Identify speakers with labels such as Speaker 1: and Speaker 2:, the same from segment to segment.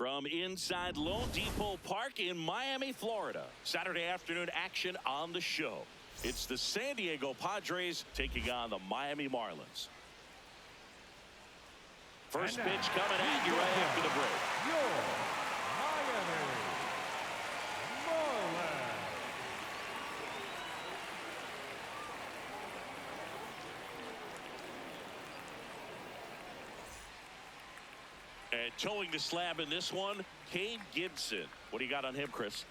Speaker 1: From inside Lone Depot Park in Miami, Florida. Saturday afternoon action on the show. It's the San Diego Padres taking on the Miami Marlins. First pitch coming at you right after the break.
Speaker 2: Your Miami Marlins.
Speaker 1: And towing the slab in this one, Kane Gibson. What do you got on him, Chris?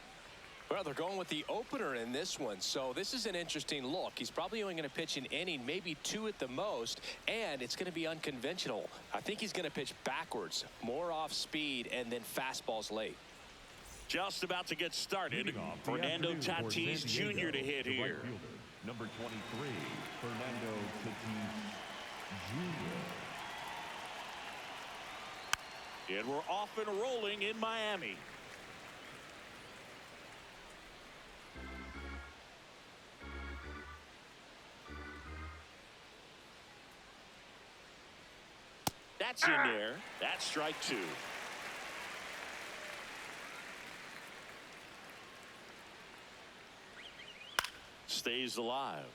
Speaker 3: Well, they're going with the opener in this one, so this is an interesting look. He's probably only going to pitch an inning, maybe two at the most, and it's going to be unconventional. I think he's going to pitch backwards, more off speed, and then fastballs late.
Speaker 1: Just about to get started. Fernando Tatis Jr. to hit here.
Speaker 2: Right fielder, number 23, Fernando Tatis Jr.
Speaker 1: And we're off and rolling in Miami. That's in there. That's strike two. Stays alive.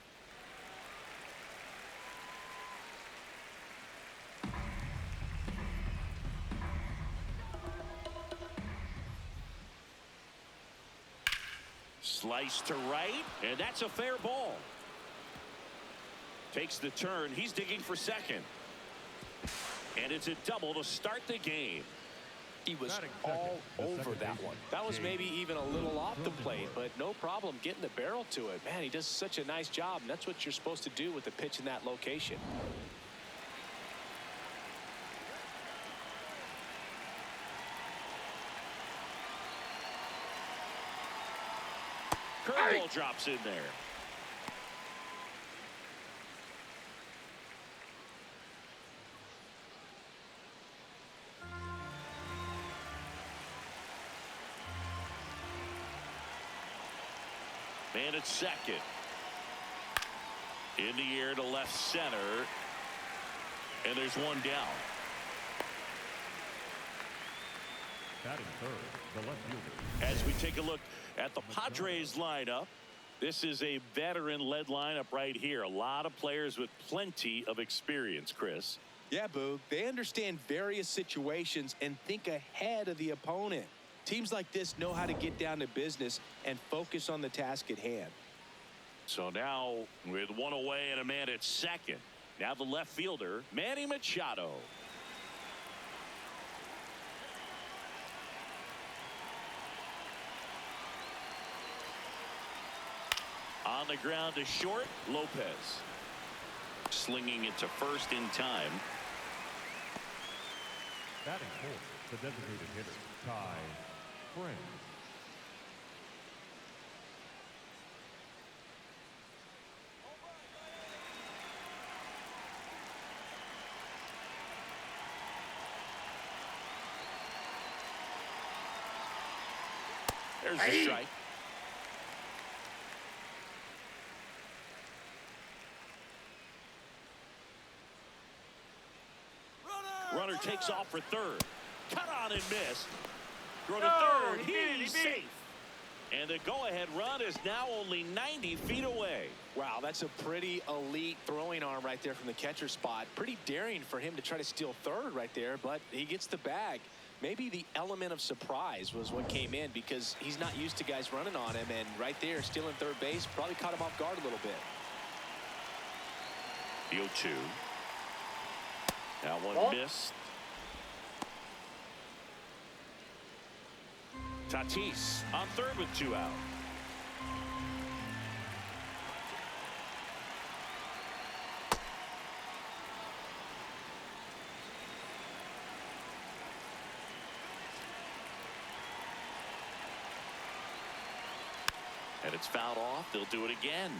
Speaker 1: Slice to right, and that's a fair ball. Takes the turn. He's digging for second. And it's a double to start the game.
Speaker 3: He was all over that one. That was maybe even a little off the plate, but no problem getting the barrel to it. Man, he does such a nice job, and that's what you're supposed to do with the pitch in that location.
Speaker 1: Curveball drops in there. Man at second. In the air to left center. And there's one down.
Speaker 2: Batting third, the left fielder.
Speaker 1: As we take a look at the Padres lineup, this is a veteran-led lineup right here. A lot of players with plenty of experience, Chris.
Speaker 4: Yeah, Boog. They understand various situations and think ahead of the opponent. Teams like this know how to get down to business and focus on the task at hand.
Speaker 1: So now with one away and a man at second. Now the left fielder, Manny Machado. On the ground to short, Lopez. Slinging it to first in time.
Speaker 2: Batting fourth, the designated hitter, Ty France.
Speaker 1: There's a strike. Runner takes off for third. Cut on and missed. Throw to third. He's safe. And the go-ahead run is now only 90 feet away.
Speaker 3: Wow, that's a pretty elite throwing arm right there from the catcher spot. Pretty daring for him to try to steal third right there, but he gets the bag. Maybe the element of surprise was what came in because he's not used to guys running on him, and right there stealing third base probably caught him off guard a little bit.
Speaker 1: The 0-2. That one missed. Tatis on third with two out. And it's fouled off. They'll do it again.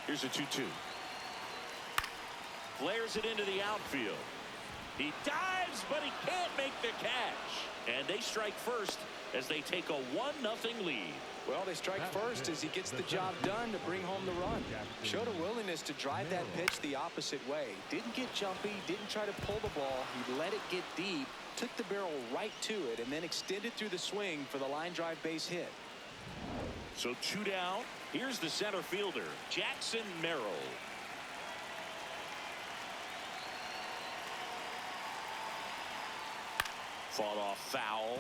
Speaker 1: Here's a 2-2. Flares it into the outfield. He dives, but he can't make the catch. And they strike first as they take a 1-0 lead.
Speaker 3: Well, they strike first as he gets the job done to bring home the run. Showed a willingness to drive that pitch the opposite way. Didn't get jumpy, didn't try to pull the ball. He let it get deep, took the barrel right to it, and then extended through the swing for the line drive base hit.
Speaker 1: So 2 down. Here's the center fielder, Jackson Merrill. Fought off foul.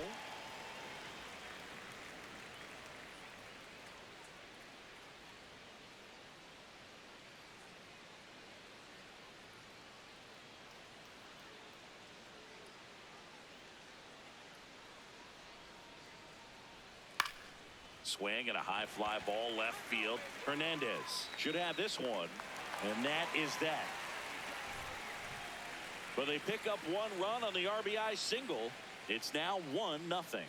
Speaker 1: Swing and a high fly ball left field. Hernandez should have this one, and that is that. But they pick up 1 run on the RBI single. It's now 1-0.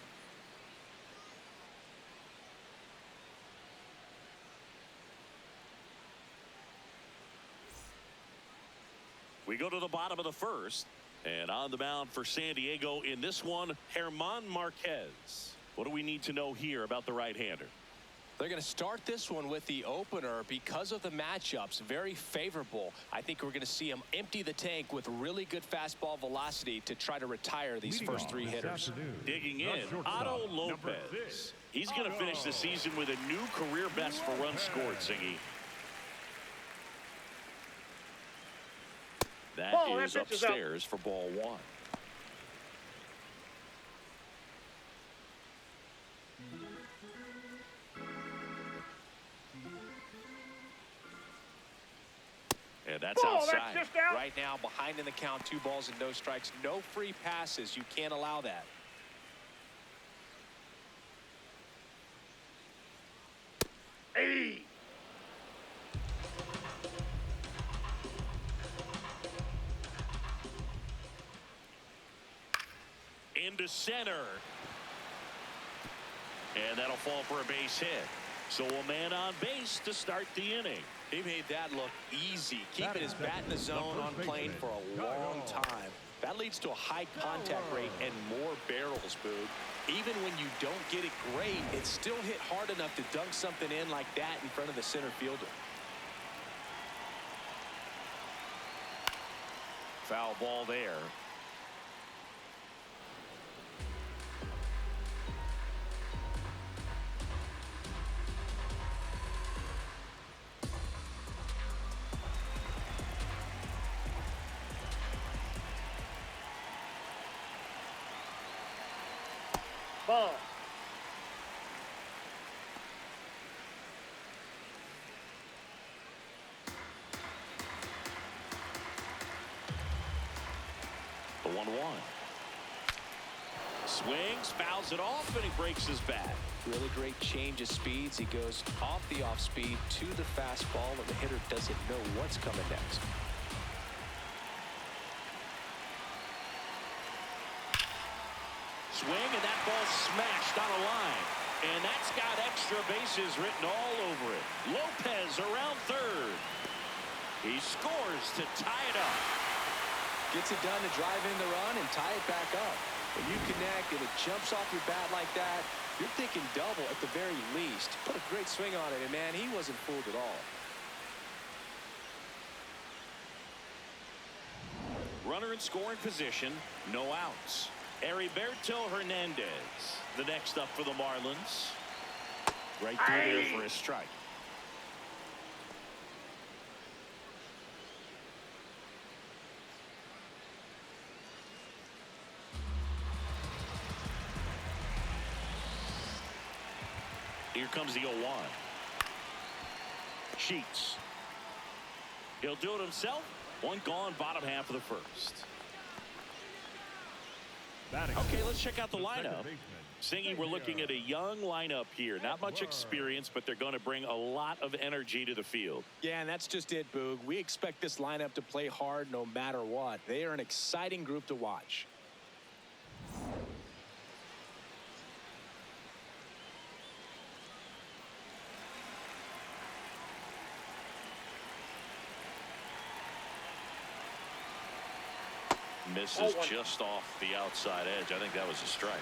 Speaker 1: We go to the bottom of the first, and on the mound for San Diego in this one, Germán Marquez. What do we need to know here about the right-hander?
Speaker 3: They're going to start this one with the opener because of the matchups. Very favorable. I think we're going to see him empty the tank with really good fastball velocity to try to retire these first 3 hitters.
Speaker 1: Digging in, Otto Lopez. He's going to finish the season with a new career best for runs scored, Singy. That is upstairs for ball 1. And that's outside.
Speaker 5: That's just out.
Speaker 3: Right now, behind in the count, 2 balls and no strikes. No free passes. You can't allow that.
Speaker 5: Hey.
Speaker 1: Into center. And that'll fall for a base hit. So a man on base to start the inning.
Speaker 3: He made that look easy, keeping his bat in the zone on plane for a long time. That leads to a high contact rate and more barrels, Boog. Even when you don't get it great, it's still hit hard enough to dunk something in like that in front of the center fielder.
Speaker 1: Foul ball there.
Speaker 5: Ball.
Speaker 1: The 1-1. Swings, fouls it off, and he breaks his bat.
Speaker 3: Really great change of speeds. He goes off the off speed to the fastball, and the hitter doesn't know what's coming next.
Speaker 1: Swing, and that ball smashed on a line. And that's got extra bases written all over it. Lopez around third. He scores to tie it up.
Speaker 3: Gets it done to drive in the run and tie it back up. When you connect and it jumps off your bat like that, you're thinking double at the very least. Put a great swing on it, and man, he wasn't fooled at all.
Speaker 1: Runner in scoring position, no outs. Heriberto Hernandez, the next up for the Marlins. Right through there for a strike. Here comes the 0-1. Sheets. He'll do it himself. 1 gone, bottom half of the first. Okay, let's check out the lineup. Singy, we're looking at a young lineup here. Not much experience, but they're going to bring a lot of energy to the field.
Speaker 3: Yeah, and that's just it, Boog. We expect this lineup to play hard no matter what. They are an exciting group to watch.
Speaker 1: Misses just off the outside edge. I think that was a strike.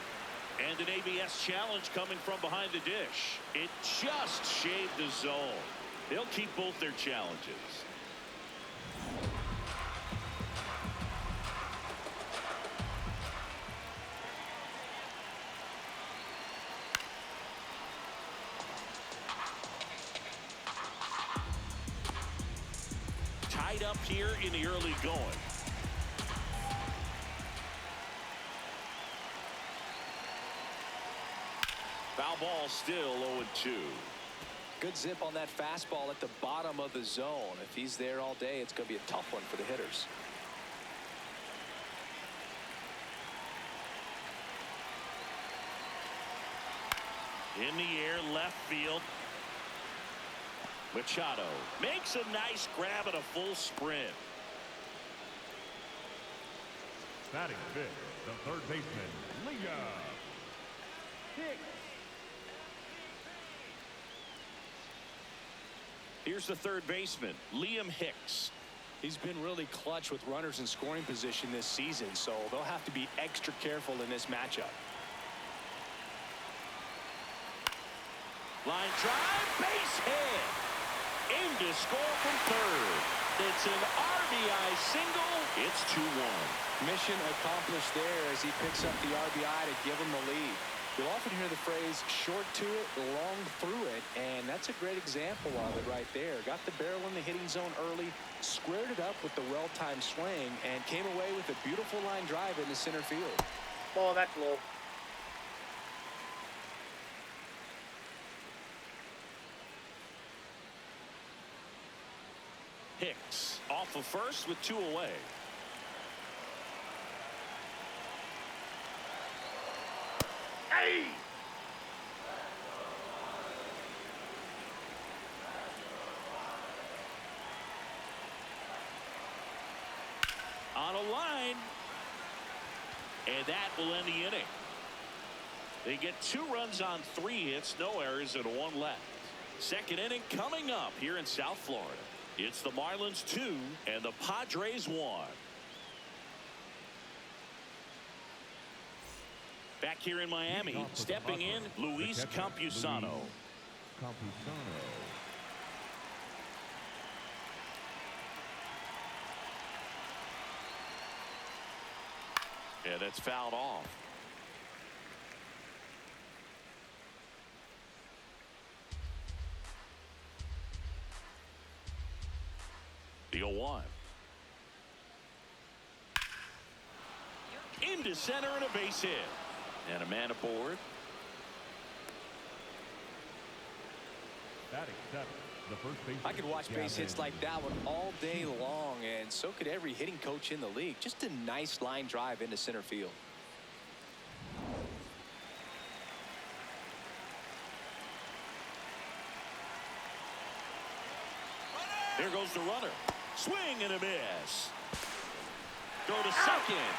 Speaker 1: And an ABS challenge coming from behind the dish. It just shaved the zone. They'll keep both their challenges. Tied up here in the early going. Foul ball, still 0-2.
Speaker 3: Good zip on that fastball at the bottom of the zone. If he's there all day, it's going to be a tough one for the hitters.
Speaker 1: In the air, left field. Machado makes a nice grab at a full sprint.
Speaker 2: Batting fifth, the third baseman, Liam Hicks.
Speaker 1: Here's the third baseman, Liam Hicks.
Speaker 3: He's been really clutch with runners in scoring position this season, so they'll have to be extra careful in this matchup.
Speaker 1: Line drive, base hit. Aim to score from third. It's an RBI single. It's 2-1.
Speaker 3: Mission accomplished there as he picks up the RBI to give him the lead. You'll often hear the phrase short to it, long through it, and that's a great example of it right there. Got the barrel in the hitting zone early, squared it up with the well-timed swing, and came away with a beautiful line drive into center field.
Speaker 5: Ball, that's low.
Speaker 1: Hicks off of first with 2 away.
Speaker 5: Hey!
Speaker 1: On a line. And that will end the inning. They get 2 runs on 3 hits, no errors, and 1 left. Second inning coming up here in South Florida. It's the Marlins 2 and the Padres 1. Back here in Miami, stepping in, Luis Campusano. Yeah, that's fouled off. The 0-1. Into center and a base hit. And a man aboard.
Speaker 2: Batting seventh, the first baseman.
Speaker 3: I could watch base hits like that one all day long, and so could every hitting coach in the league. Just a nice line drive into center field.
Speaker 1: There goes the runner. Swing and a miss. Go to second.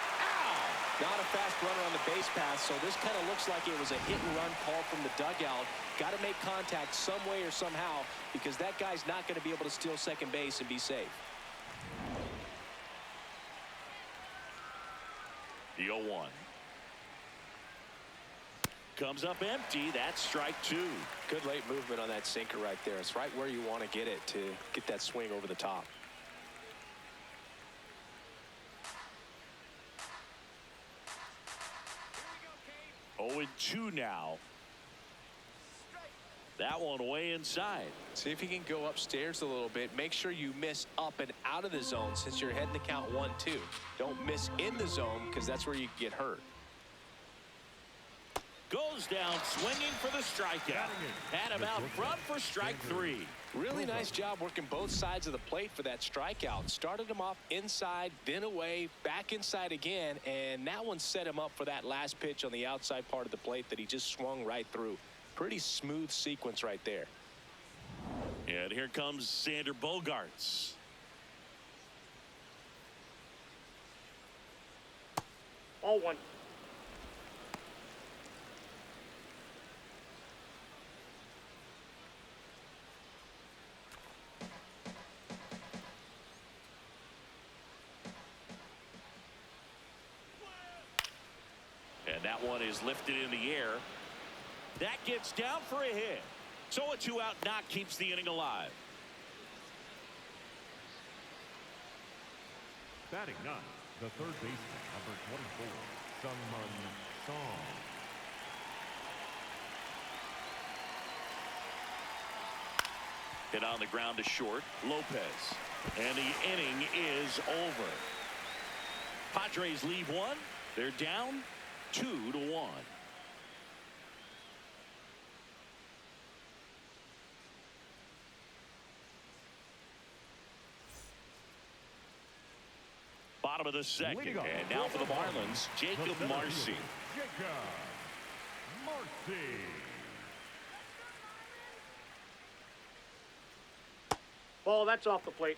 Speaker 3: Not a fast runner on the base path, so this kind of looks like it was a hit-and-run call from the dugout. Got to make contact some way or somehow, because that guy's not going to be able to steal second base and be safe.
Speaker 1: The 0-1. Comes up empty. That's strike 2.
Speaker 3: Good late movement on that sinker right there. It's right where you want to get it to get that swing over the top.
Speaker 1: 0-2 now. That one way inside.
Speaker 3: See if you can go upstairs a little bit. Make sure you miss up and out of the zone since you're heading to count 1-2. Don't miss in the zone because that's where you can get hurt.
Speaker 1: Goes down swinging for the strikeout. Had him out front for strike 3.
Speaker 3: Really nice job working both sides of the plate for that strikeout. Started him off inside, then away, back inside again, and that one set him up for that last pitch on the outside part of the plate that he just swung right through. Pretty smooth sequence right there.
Speaker 1: And here comes Sander Bogarts.
Speaker 5: All one.
Speaker 1: That one is lifted in the air. That gets down for a hit. So a 2-out knock keeps the inning alive.
Speaker 2: Batting ninth, the third baseman, number 24, Sungmun Song.
Speaker 1: Hit on the ground to short. Lopez. And the inning is over. Padres leave one. They're down 2-1. Bottom of the second. And now for the Marlins, Jacob Marcy.
Speaker 2: Jacob Marcy.
Speaker 5: Ball, that's off the plate.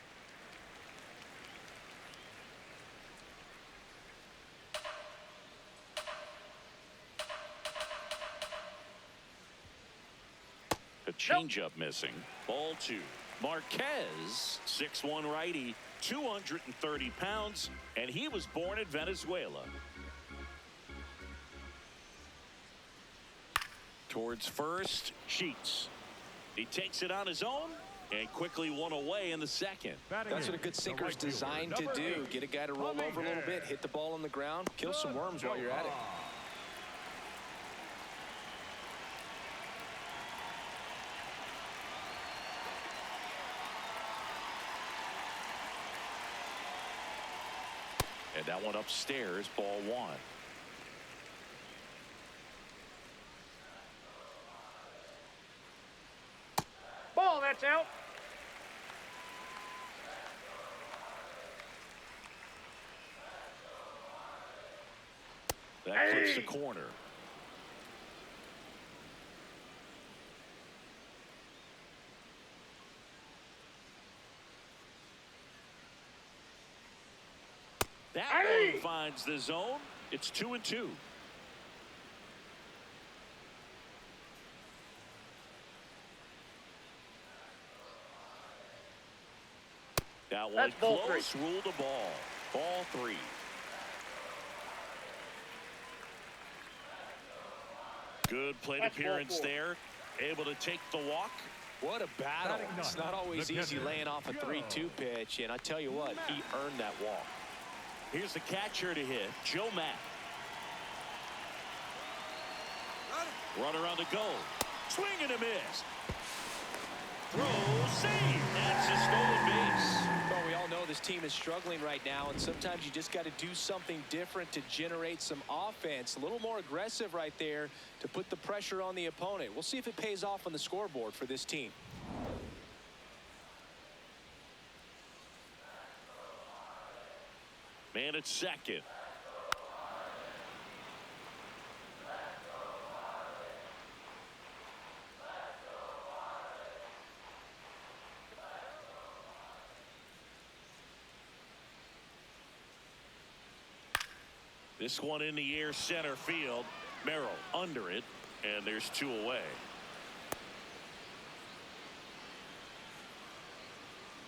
Speaker 1: A changeup missing. Ball 2. Marquez, 6'1" righty, 230 pounds, and he was born in Venezuela. Towards first, Sheets. He takes it on his own and quickly one away in the second.
Speaker 3: That's what a good sinker's designed to do. Get a guy to roll over a little bit, hit the ball on the ground, kill some worms while you're at it.
Speaker 1: And that one upstairs, ball 1.
Speaker 5: Ball, that's out.
Speaker 1: That clips the corner. That one finds the zone. It's 2-2. That one close, ruled a ball. Ball 3. Good plate appearance there. Able to take the walk.
Speaker 3: What a battle. It's not always easy laying off a 3-2 pitch, and I tell you what, he earned that walk.
Speaker 1: Here's the catcher to hit, Joe Mack. Runner on the go. Swing and a miss. Throw, save. That's a stolen base.
Speaker 3: Well, we all know this team is struggling right now, and sometimes you just got to do something different to generate some offense. A little more aggressive right there to put the pressure on the opponent. We'll see if it pays off on the scoreboard for this team.
Speaker 1: Man at second. This one in the air, center field. Merrill under it, and there's 2 away.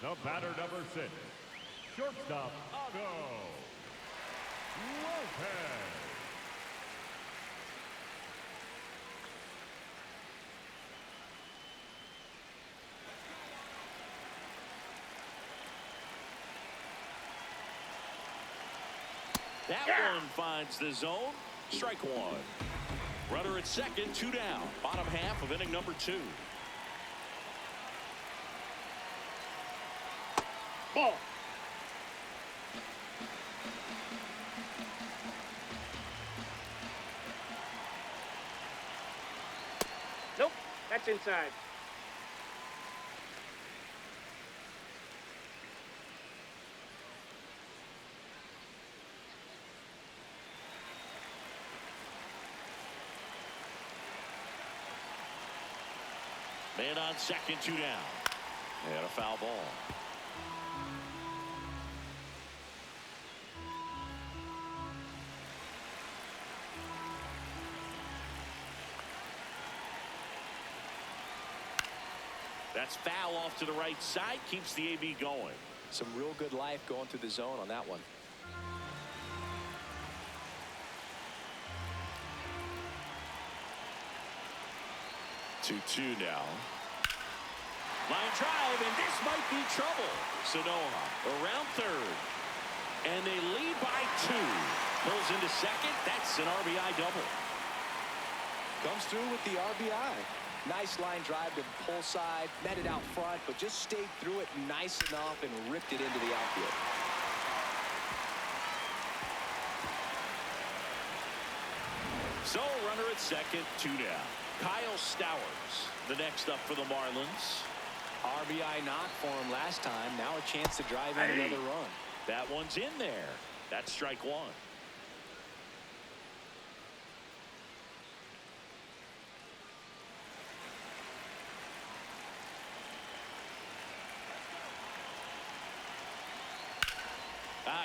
Speaker 2: The batter, number 6, shortstop, Otto Lopez.
Speaker 1: That one finds the zone. Strike 1. Runner at second, 2 down. Bottom half of inning number 2.
Speaker 5: Ball. Nope, that's inside.
Speaker 1: Man on second, 2 down. And a foul ball. That's foul off to the right side. Keeps the AB going.
Speaker 3: Some real good life going through the zone on that one.
Speaker 1: 2-2 now. Line drive, and this might be trouble. Sanoa around third. And they lead by 2. Pulls into second. That's an RBI double.
Speaker 3: Comes through with the RBI. Nice line drive to the pull side. Met it out front, but just stayed through it nice enough and ripped it into the outfield.
Speaker 1: So runner at second, 2 down. Kyle Stowers, the next up for the Marlins.
Speaker 3: RBI knock for him last time. Now a chance to drive in another run.
Speaker 1: That one's in there. That's strike 1.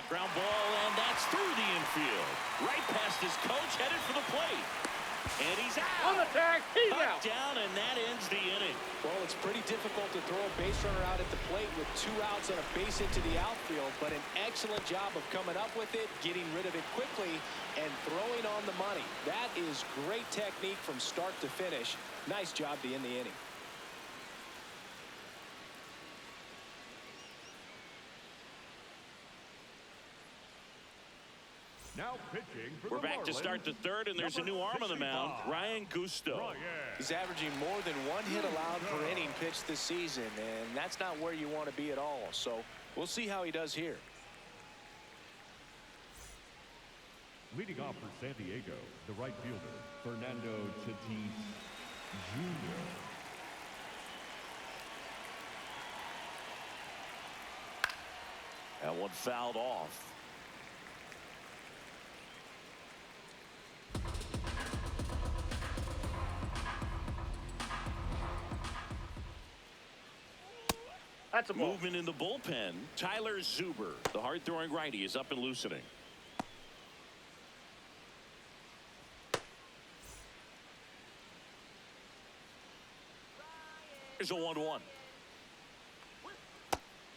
Speaker 1: Ground ball, and that's through the infield. Right past his coach, headed for the plate. And he's out.
Speaker 5: On the tag, he's
Speaker 1: Cut
Speaker 5: out.
Speaker 1: down, and that ends the inning.
Speaker 3: Well, it's pretty difficult to throw a base runner out at the plate with 2 outs and a base hit to the outfield, but an excellent job of coming up with it, getting rid of it quickly, and throwing on the money. That is great technique from start to finish. Nice job to end the inning.
Speaker 2: Now pitching for
Speaker 1: We're
Speaker 2: the
Speaker 1: back to
Speaker 2: Marlins,
Speaker 1: start the third, and there's a new arm on the mound,
Speaker 2: 65,
Speaker 1: Ryan Gusto.
Speaker 2: Ryan.
Speaker 3: He's averaging more than 1 hit allowed per inning pitched this season, and that's not where you want to be at all. So we'll see how he does here.
Speaker 2: Leading off for San Diego, the right fielder, Fernando Tatis Jr.
Speaker 1: That one fouled off.
Speaker 5: That's a ball.
Speaker 1: Movement in the bullpen. Tyler Zuber, the hard-throwing righty, is up and loosening. Here's a 1-1.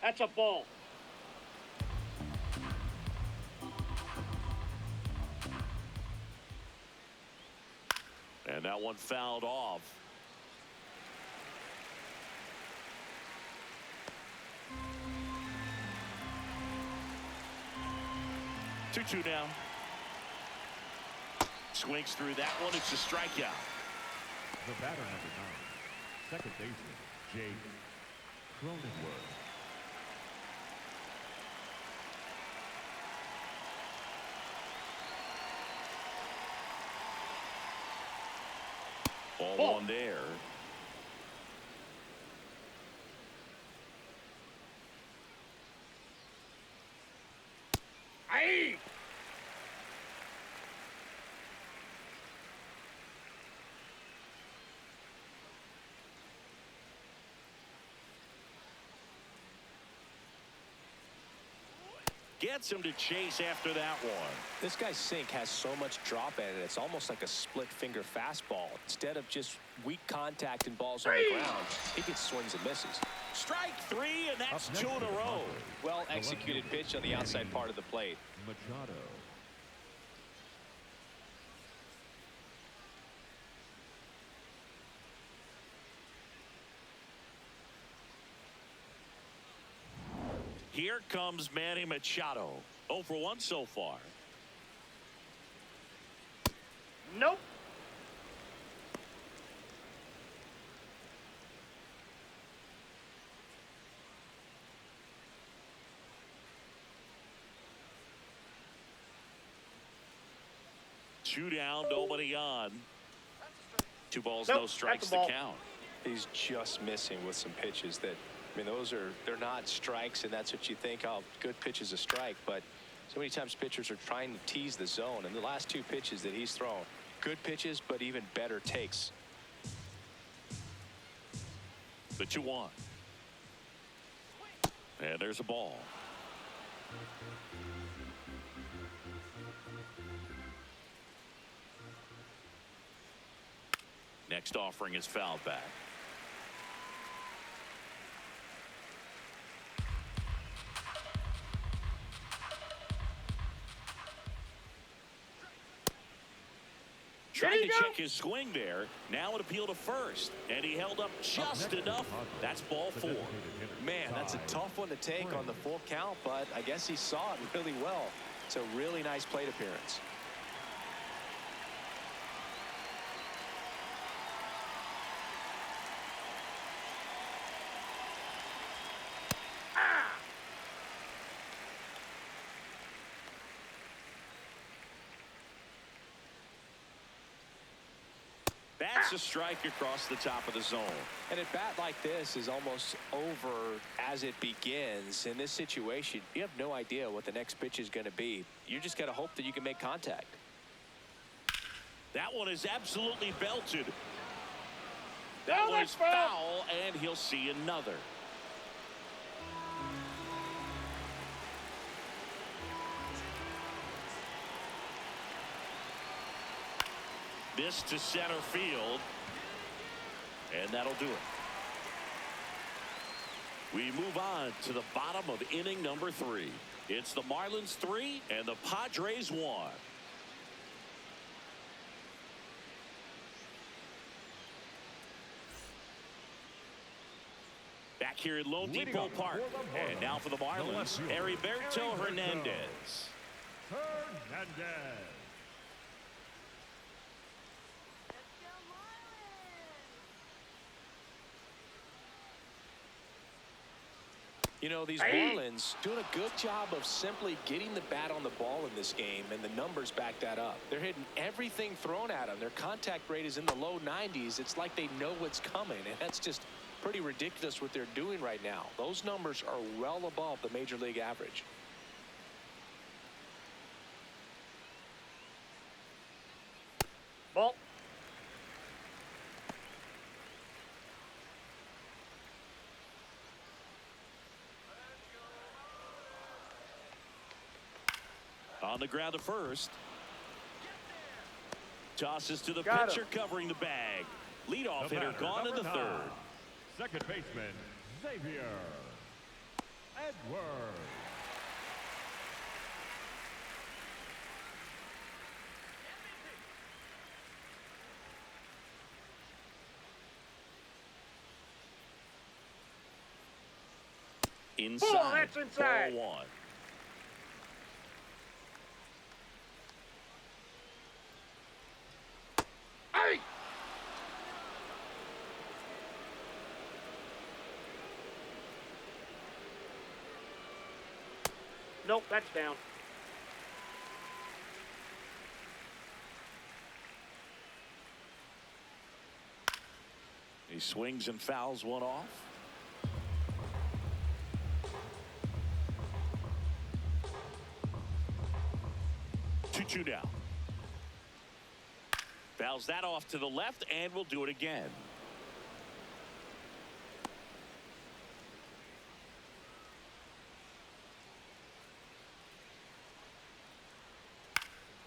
Speaker 5: That's a ball.
Speaker 1: And that one fouled off. Two now. Swings through that one. It's a strikeout.
Speaker 2: The batter number 9, second baseman, Jake Cronenworth.
Speaker 1: Ball on there.
Speaker 5: Aye.
Speaker 1: Gets him to chase after that one.
Speaker 3: This guy's sink has so much drop at it. It's almost like a split finger fastball. Instead of just weak contact and balls on the ground, he gets swings and misses.
Speaker 1: Strike 3, and that's
Speaker 2: Up next
Speaker 1: 2 in
Speaker 2: is
Speaker 1: a row.
Speaker 3: Well executed pitch on the outside part of the plate.
Speaker 2: Machado.
Speaker 1: Here comes Manny Machado. 0 for 1 so far.
Speaker 5: Nope.
Speaker 1: Two down, nobody on. 2 balls,
Speaker 5: Nope,
Speaker 1: no
Speaker 5: that's
Speaker 1: strikes
Speaker 5: a
Speaker 1: to
Speaker 5: ball.
Speaker 1: count.
Speaker 3: He's just missing with some pitches that, I mean, they're not strikes, and that's what you think, oh, good pitch is a strike. But so many times pitchers are trying to tease the zone, and the last 2 pitches that he's thrown, good pitches, but even better takes.
Speaker 1: The 2-1. And there's a ball. Next offering is fouled back. Tried to check his swing there. Now an appeal to first. And he held up just enough. That's ball 4.
Speaker 3: Man, that's a tough one to take on the full count, but I guess he saw it really well. It's a really nice plate appearance.
Speaker 1: That's a strike across the top of the zone.
Speaker 3: And a bat like this is almost over as it begins. In this situation, you have no idea what the next pitch is going to be. You just got to hope that you can make contact.
Speaker 1: That one is absolutely belted. That one is foul, and he'll see another. This to center field, and that'll do it. We move on to the bottom of inning number 3. It's the Marlins 3 and the Padres 1. Back here at Lone Depot Park, and now for the Marlins, Heriberto Hernandez.
Speaker 3: You know, these Marlins doing a good job of simply getting the bat on the ball in this game, and the numbers back that up. They're hitting everything thrown at them. Their contact rate is in the low 90s. It's like they know what's coming, and that's just pretty ridiculous what they're doing right now. Those numbers are well above the major league average.
Speaker 5: Ball.
Speaker 1: On the ground to first. Tosses to the
Speaker 5: Got
Speaker 1: pitcher
Speaker 5: him.
Speaker 1: covering the bag. Leadoff hitter gone in the 3rd.
Speaker 2: Second baseman, Xavier Edwards.
Speaker 1: Inside.
Speaker 5: Ball, that's inside.
Speaker 1: Ball 1.
Speaker 5: Hey! Nope, that's down.
Speaker 1: He swings and fouls one off. Two down. Fouls that off to the left, and we'll do it again.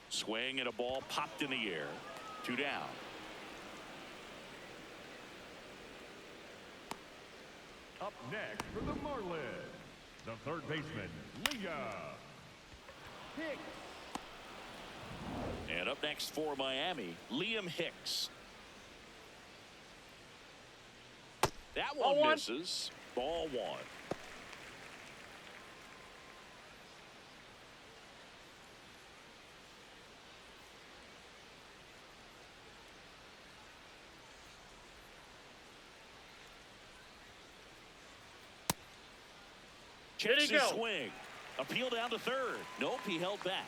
Speaker 1: Swing and a ball popped in the air. 2 down.
Speaker 2: Up next for the Marlins, the third baseman, Leah Hicks.
Speaker 1: And up next for Miami, Liam Hicks. That one
Speaker 5: Ball 1.
Speaker 1: misses. Ball 1.
Speaker 5: Here
Speaker 1: Checks
Speaker 5: he
Speaker 1: his
Speaker 5: go.
Speaker 1: swing. Appeal down to 3rd. Nope, he held back.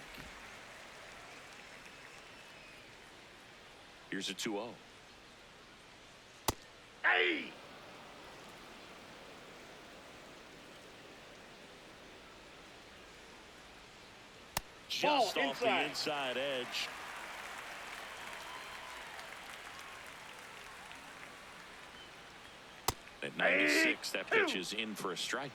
Speaker 1: Here's a 2-0.
Speaker 5: Hey!
Speaker 1: Just
Speaker 5: Ball
Speaker 1: off the inside edge. At 96, that pitch is in for a strike.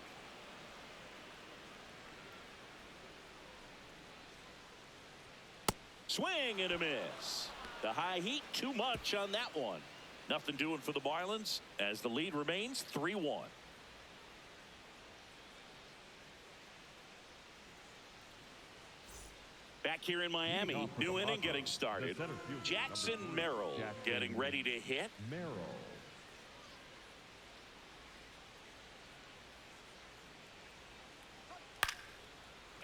Speaker 1: Swing and a miss. The high heat, too much on that one. Nothing doing for the Marlins as the lead remains 3-1. Back here in Miami, new inning getting started. Jackson Merrill getting ready to hit.
Speaker 2: Merrill.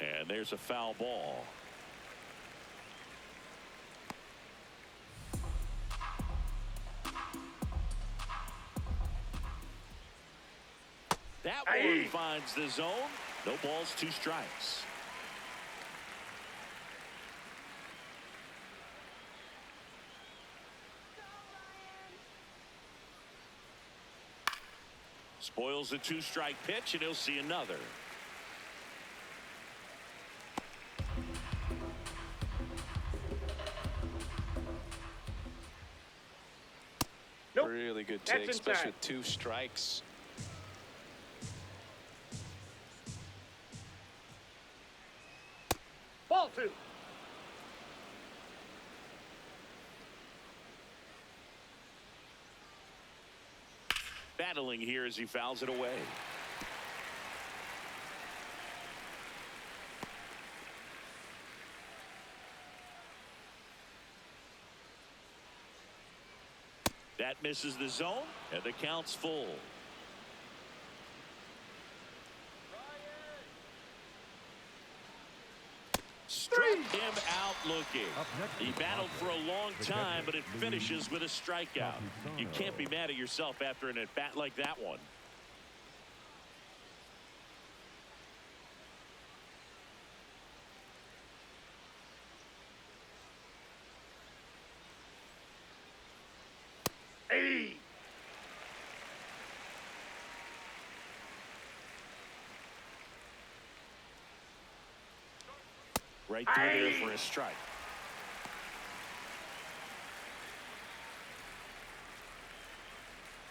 Speaker 1: And there's a foul ball. That one finds the zone. No balls, 2 strikes. Spoils the 2-strike pitch, and he'll see another.
Speaker 5: Nope.
Speaker 3: Really good
Speaker 5: That's
Speaker 3: take, especially
Speaker 5: inside.
Speaker 3: with 2 strikes.
Speaker 5: Ball 2.
Speaker 1: Battling here as he fouls it away. That misses the zone, and the count's full. Struck him out looking. He battled for a long time, but it finishes with a strikeout. You can't be mad at yourself after an at-bat like that one.
Speaker 5: Hey.
Speaker 1: Right through there for a strike.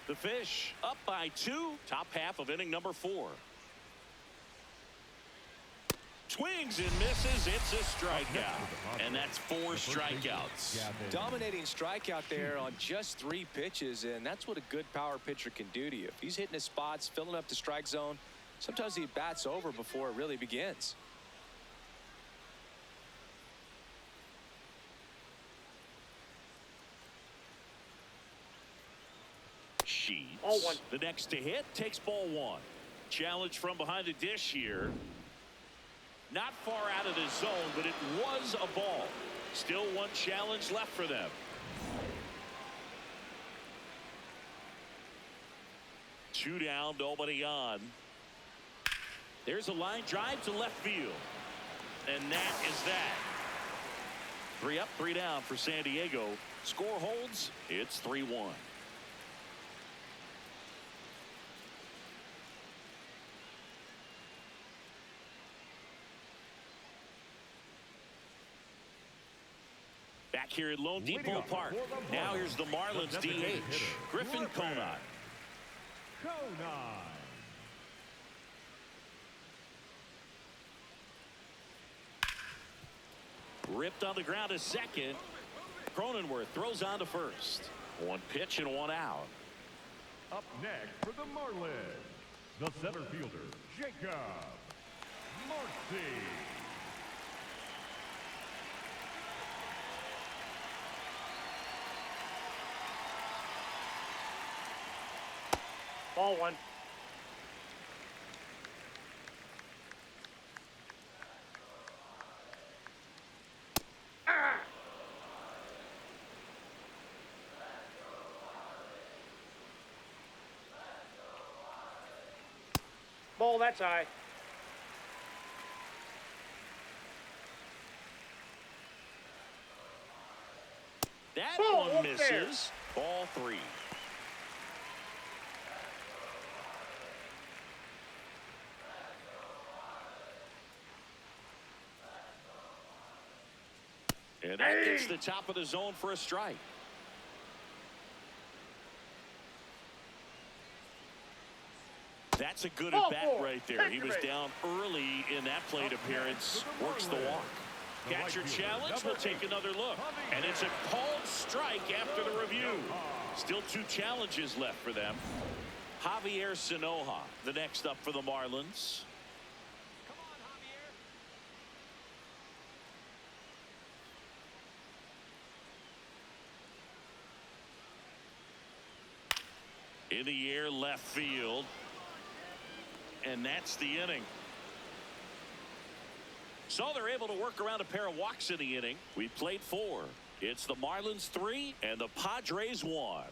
Speaker 1: The Fish up by 2. Top half of inning number 4. Swings and misses. It's a strikeout. And that's 4 strikeouts.
Speaker 3: Dominating strikeout there on just 3 pitches, and that's what a good power pitcher can do to you. If he's hitting his spots, filling up the strike zone, sometimes he bats over before it really begins.
Speaker 1: Sheets.
Speaker 5: Ball 1.
Speaker 1: The next to hit takes ball 1. Challenge from behind the dish here. Not far out of the zone, but it was a ball. Still 1 challenge left for them. Two down, nobody on. There's a line drive to left field. And that is that. 3 up, 3 down for San Diego. Score holds. It's 3-1. Back here at Lone Depot Park. Now here's the Marlins DH, Griffin Conine. Ripped on the ground to second. Cronenworth throws on to first. 1 pitch and 1 out.
Speaker 2: Up next for the Marlins, the center fielder, Jacob Marcy.
Speaker 5: Ball 1. Ball, that's high.
Speaker 1: That
Speaker 5: Ball,
Speaker 1: one
Speaker 5: up there.
Speaker 1: misses. Ball 3. And that gets the top of the zone for a strike. That's a good
Speaker 5: Ball
Speaker 1: at-bat
Speaker 5: 4.
Speaker 1: right there. He was
Speaker 5: Take it.
Speaker 1: down early in that plate appearance. Works the walk. Catcher challenge. We'll take another look. And it's a called strike after the review. Still 2 challenges left for them. Javier Sanoja, the next up for the Marlins. In the air, left field. And that's the inning. So they're able to work around a pair of walks in the inning. We played 4. It's the Marlins 3 and the Padres 1.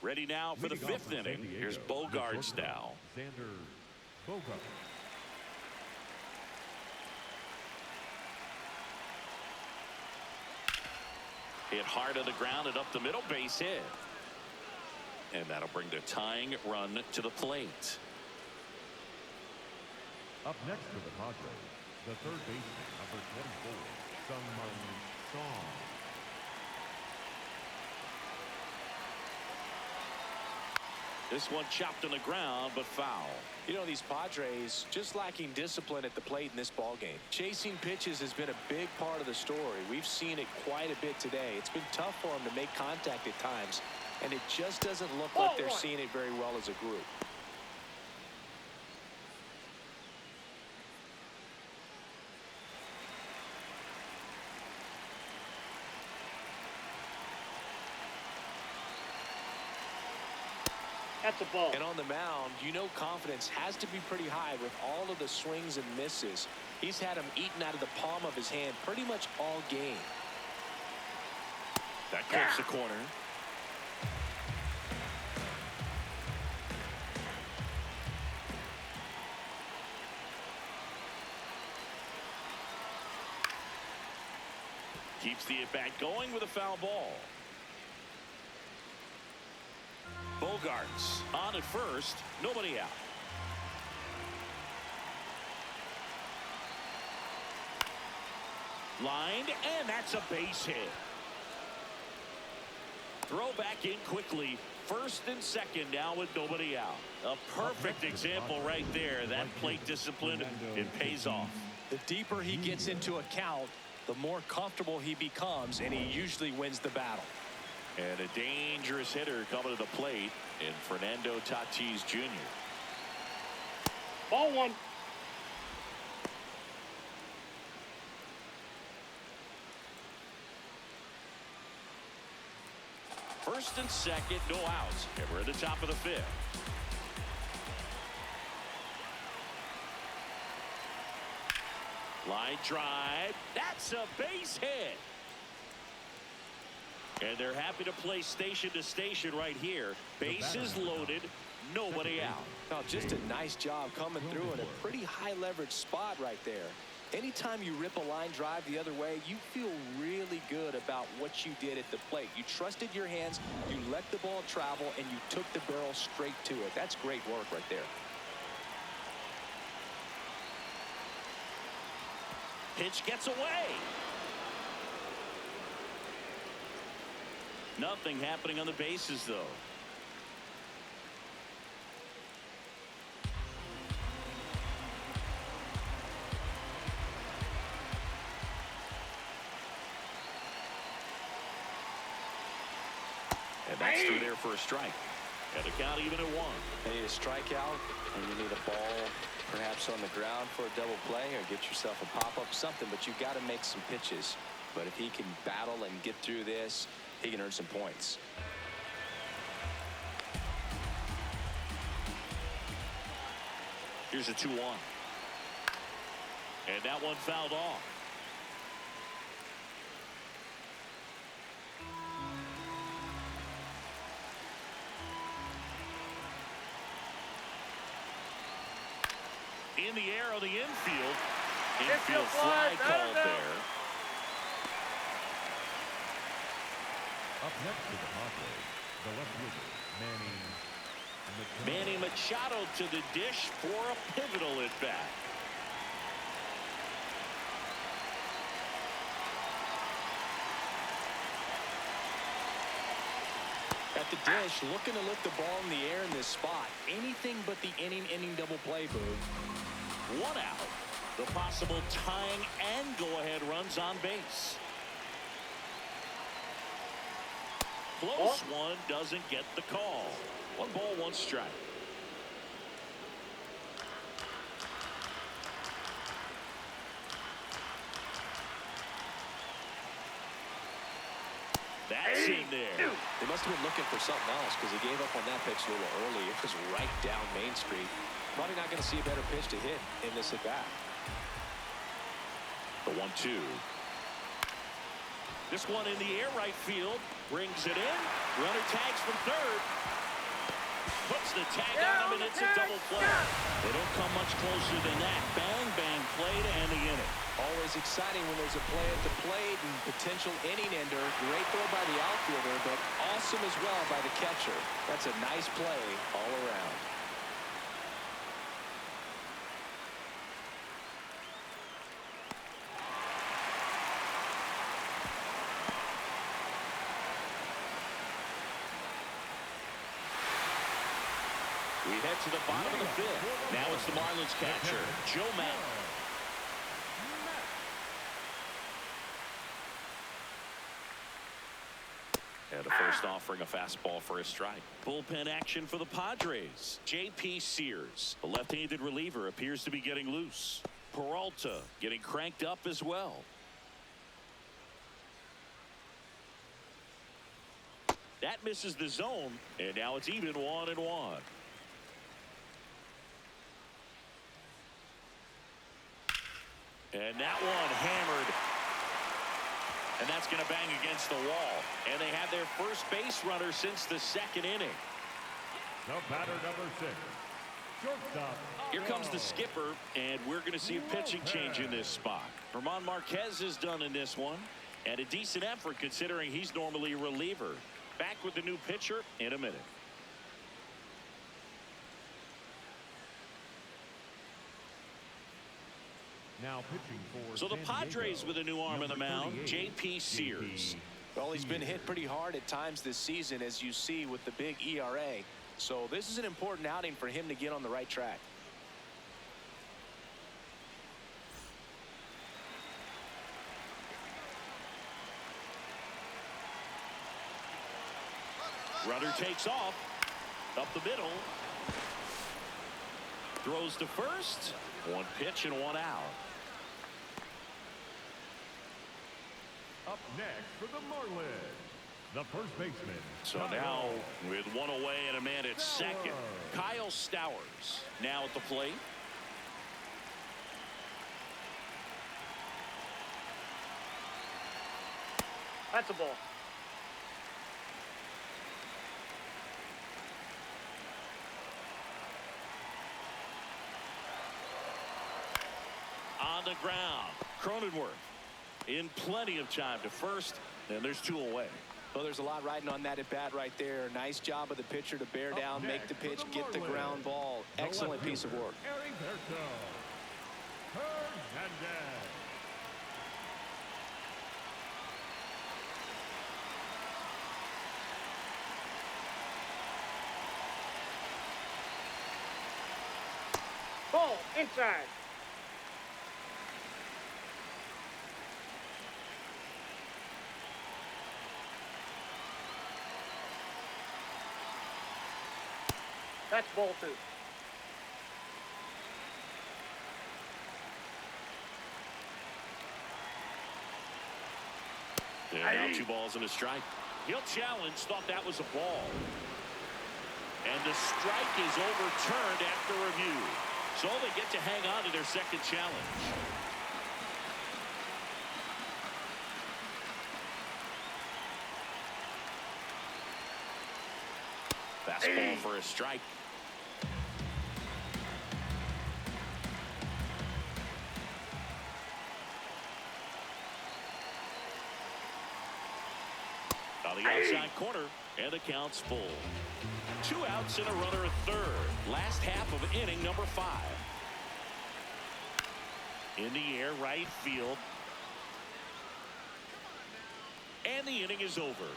Speaker 1: Ready now for the 5th inning. Here's Bogarts now.
Speaker 2: Xander Bogaerts.
Speaker 1: Hit hard on the ground and up the middle, base hit. And that'll bring the tying run to the plate.
Speaker 2: Up next for the Padres, the third baseman, number 24, Sung-Min Song.
Speaker 1: This one chopped on the ground, but foul.
Speaker 3: You know, these Padres just lacking discipline at the plate in this ball game. Chasing pitches has been a big part of the story. We've seen it quite a bit today. It's been tough for them to make contact at times, and it just doesn't look like they're seeing it very well as a group.
Speaker 5: That's a ball.
Speaker 3: And on the mound, you know confidence has to be pretty high with all of the swings and misses. He's had them eaten out of the palm of his hand pretty much all game.
Speaker 1: That clips the corner. Keeps the at-bat going with a foul ball. Bogarts on at first, nobody out. Lined, and that's a base hit. Throw back in quickly. First and second now with nobody out. A perfect example right there. That plate discipline, it pays off.
Speaker 3: The deeper he gets into a count, the more comfortable he becomes, and he usually wins the battle.
Speaker 1: And a dangerous hitter coming to the plate in Fernando Tatis Jr.
Speaker 5: Ball 1.
Speaker 1: First and second, no outs. And we're at the top of the 5th. Line drive. That's a base hit. And they're happy to play station to station right here. Bases loaded, nobody out.
Speaker 3: Now, just a nice job coming through in a pretty high leverage spot right there. Anytime you rip a line drive the other way, you feel really good about what you did at the plate. You trusted your hands, you let the ball travel, and you took the barrel straight to it. That's great work right there.
Speaker 1: Pitch gets away. Nothing happening on the bases, though. And that's through there for a strike. And the count even at 1.
Speaker 3: You need a strikeout, and you need a ball perhaps on the ground for a double play, or get yourself a pop-up, something, but you've got to make some pitches. But if he can battle and get through this, he can earn some points.
Speaker 1: Here's a 2-1. And that one fouled off. In the air on the infield. Infield fly called there.
Speaker 2: Up next to the Padres, the left fielder,
Speaker 1: Manny Machado to the dish for a pivotal at bat.
Speaker 3: At the dish, looking to lift the ball in the air in this spot. Anything but the inning double play, Boog.
Speaker 1: 1 out. The possible tying and go-ahead runs on base. Close one, doesn't get the call. 1 ball, 1 strike. That's in there.
Speaker 3: They must have been looking for something else because he gave up on that pitch a little early. It was right down Main Street. Probably not going to see a better pitch to hit in this at-bat.
Speaker 1: The 1-2. This one in the air right field. Brings it in. Runner tags from third. Puts the tag on him, and it's a double play. They don't come much closer than that. Bang, bang play to end the inning.
Speaker 3: Always exciting when there's a play at the plate and potential inning ender. Great throw by the outfielder, but awesome as well by the catcher. That's a nice play all around.
Speaker 1: We head to the bottom of the fifth. Now it's the Marlins catcher, Joe Madden. And the first offering a fastball for a strike. Bullpen action for the Padres. J.P. Sears, the left-handed reliever, appears to be getting loose. Peralta getting cranked up as well. That misses the zone, and now it's even 1-1. And that one hammered. And that's going to bang against the wall. And they have their first base runner since the second inning.
Speaker 2: The batter, number 6. Shortstop.
Speaker 1: Here comes the skipper, and we're going to see a pitching change in this spot. German Marquez is done in this one. And a decent effort considering he's normally a reliever. Back with the new pitcher in a minute.
Speaker 2: Now pitching for
Speaker 1: So the
Speaker 2: San
Speaker 1: Padres
Speaker 2: Diego,
Speaker 1: with a new arm on the
Speaker 2: number
Speaker 1: mound,
Speaker 2: 38,
Speaker 1: J.P. Sears.
Speaker 3: Well, he's been hit pretty hard at times this season, as you see with the big ERA. So this is an important outing for him to get on the right track.
Speaker 1: Runner takes off. Up the middle. Throws to first. One pitch and one out.
Speaker 2: Up next for the Marlins, the first baseman.
Speaker 1: So now with one away and a man at second, Kyle Stowers now at the plate.
Speaker 5: That's a ball.
Speaker 1: On the ground, Cronenworth in plenty of time to first, and there's two away.
Speaker 3: Well, there's a lot riding on that at bat right there. Nice job of the pitcher to bear down, make the pitch, get the ground ball. Excellent piece of work.
Speaker 2: Heriberto Hernandez.
Speaker 5: Ball inside. That's ball 2.
Speaker 1: And now 2 balls and a strike. He'll challenge, thought that was a ball. And the strike is overturned after review. So they get to hang on to their second challenge. Fastball for a strike. On the outside corner, and the count's full. 2 outs and a runner at third. Last half of inning number 5. In the air, right field. And the inning is over.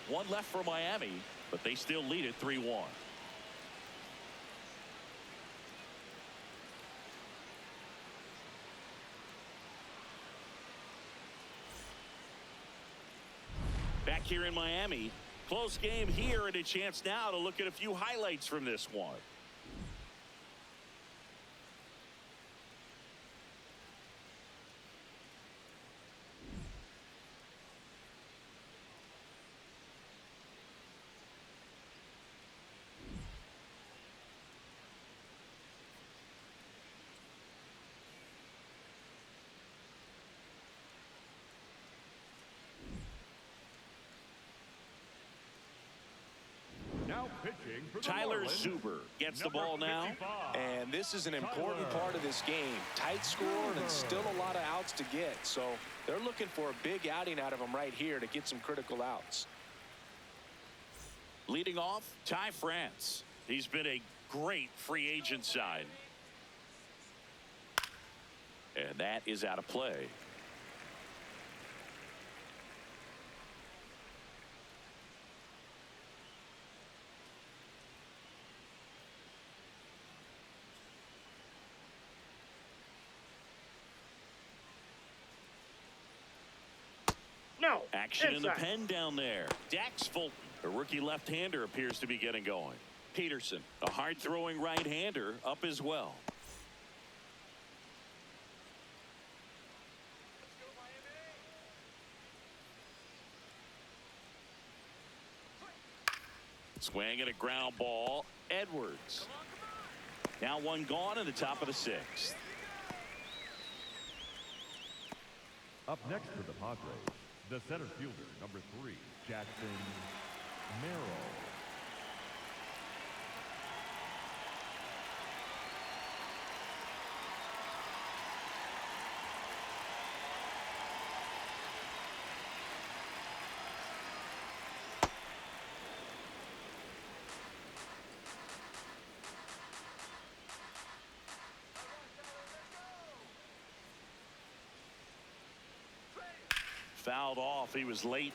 Speaker 1: 1 left for Miami, but they still lead it 3-1. Back here in Miami, close game here, and a chance now to look at a few highlights from this one.
Speaker 2: Pitching for the
Speaker 1: Tyler
Speaker 2: Marlins,
Speaker 1: Zuber gets the
Speaker 2: number
Speaker 1: ball now.
Speaker 2: 55.
Speaker 4: And this is an important part of this game. Tight score and still a lot of outs to get. So they're looking for a big outing out of him right here to get some critical outs.
Speaker 1: Leading off, Ty France. He's been a great free agent sign. And that is out of play.
Speaker 5: No.
Speaker 1: Action in the
Speaker 5: Inside.
Speaker 1: pen down there. Dax Fulton, a rookie left-hander, appears to be getting going. Peterson, a hard-throwing right-hander, up as well. Swing and a ground ball. Edwards. Now one gone in the top of the sixth.
Speaker 2: Up next for the Padres, the center fielder, number 3, Jackson Merrill.
Speaker 1: Fouled off. He was late.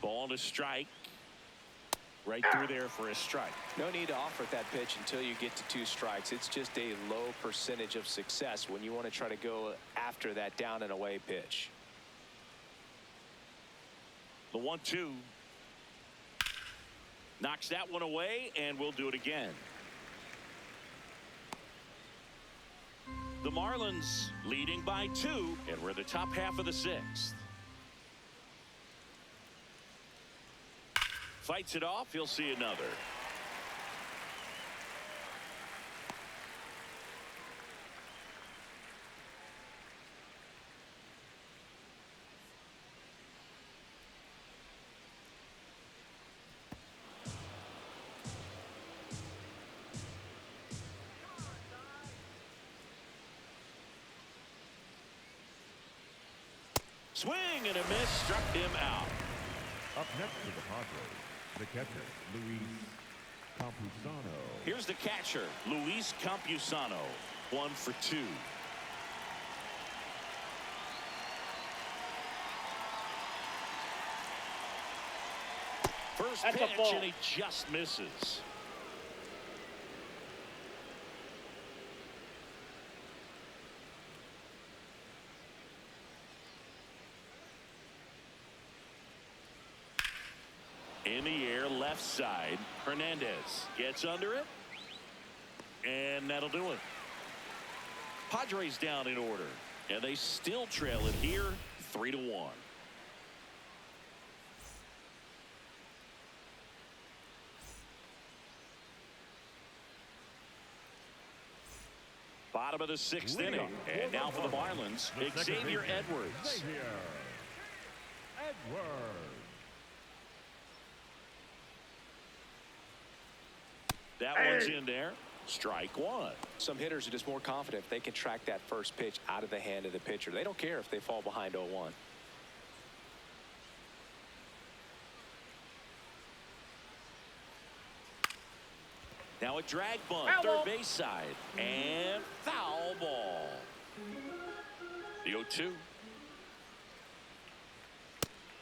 Speaker 1: Ball to strike. Right through there for a strike.
Speaker 4: No need to offer that pitch until you get to 2 strikes. It's just a low percentage of success when you want to try to go after that down and away pitch.
Speaker 1: The 1-2. Knocks that one away, and we'll do it again. The Marlins leading by 2, and we're in the top half of the 6th. Fights it off. He'll see another. Swing and a miss, struck him out.
Speaker 2: Up next for the Padres, the catcher, Luis Campusano.
Speaker 1: Here's the catcher, Luis Campusano, 1 for 2. First
Speaker 5: That's a
Speaker 1: pitch,
Speaker 5: ball.
Speaker 1: and he just misses. In the air, left side. Hernandez gets under it. And that'll do it. Padres down in order. And they still trail it here, 3-1. Bottom of the 6th inning. And now for the Marlins, Xavier Edwards.
Speaker 2: Xavier Edwards.
Speaker 1: That one's in there. Strike 1.
Speaker 4: Some hitters are just more confident if they can track that first pitch out of the hand of the pitcher. They don't care if they fall behind 0-1.
Speaker 1: Now a drag bunt,
Speaker 5: Foul
Speaker 1: third
Speaker 5: ball.
Speaker 1: base side, and foul ball. The 0-2.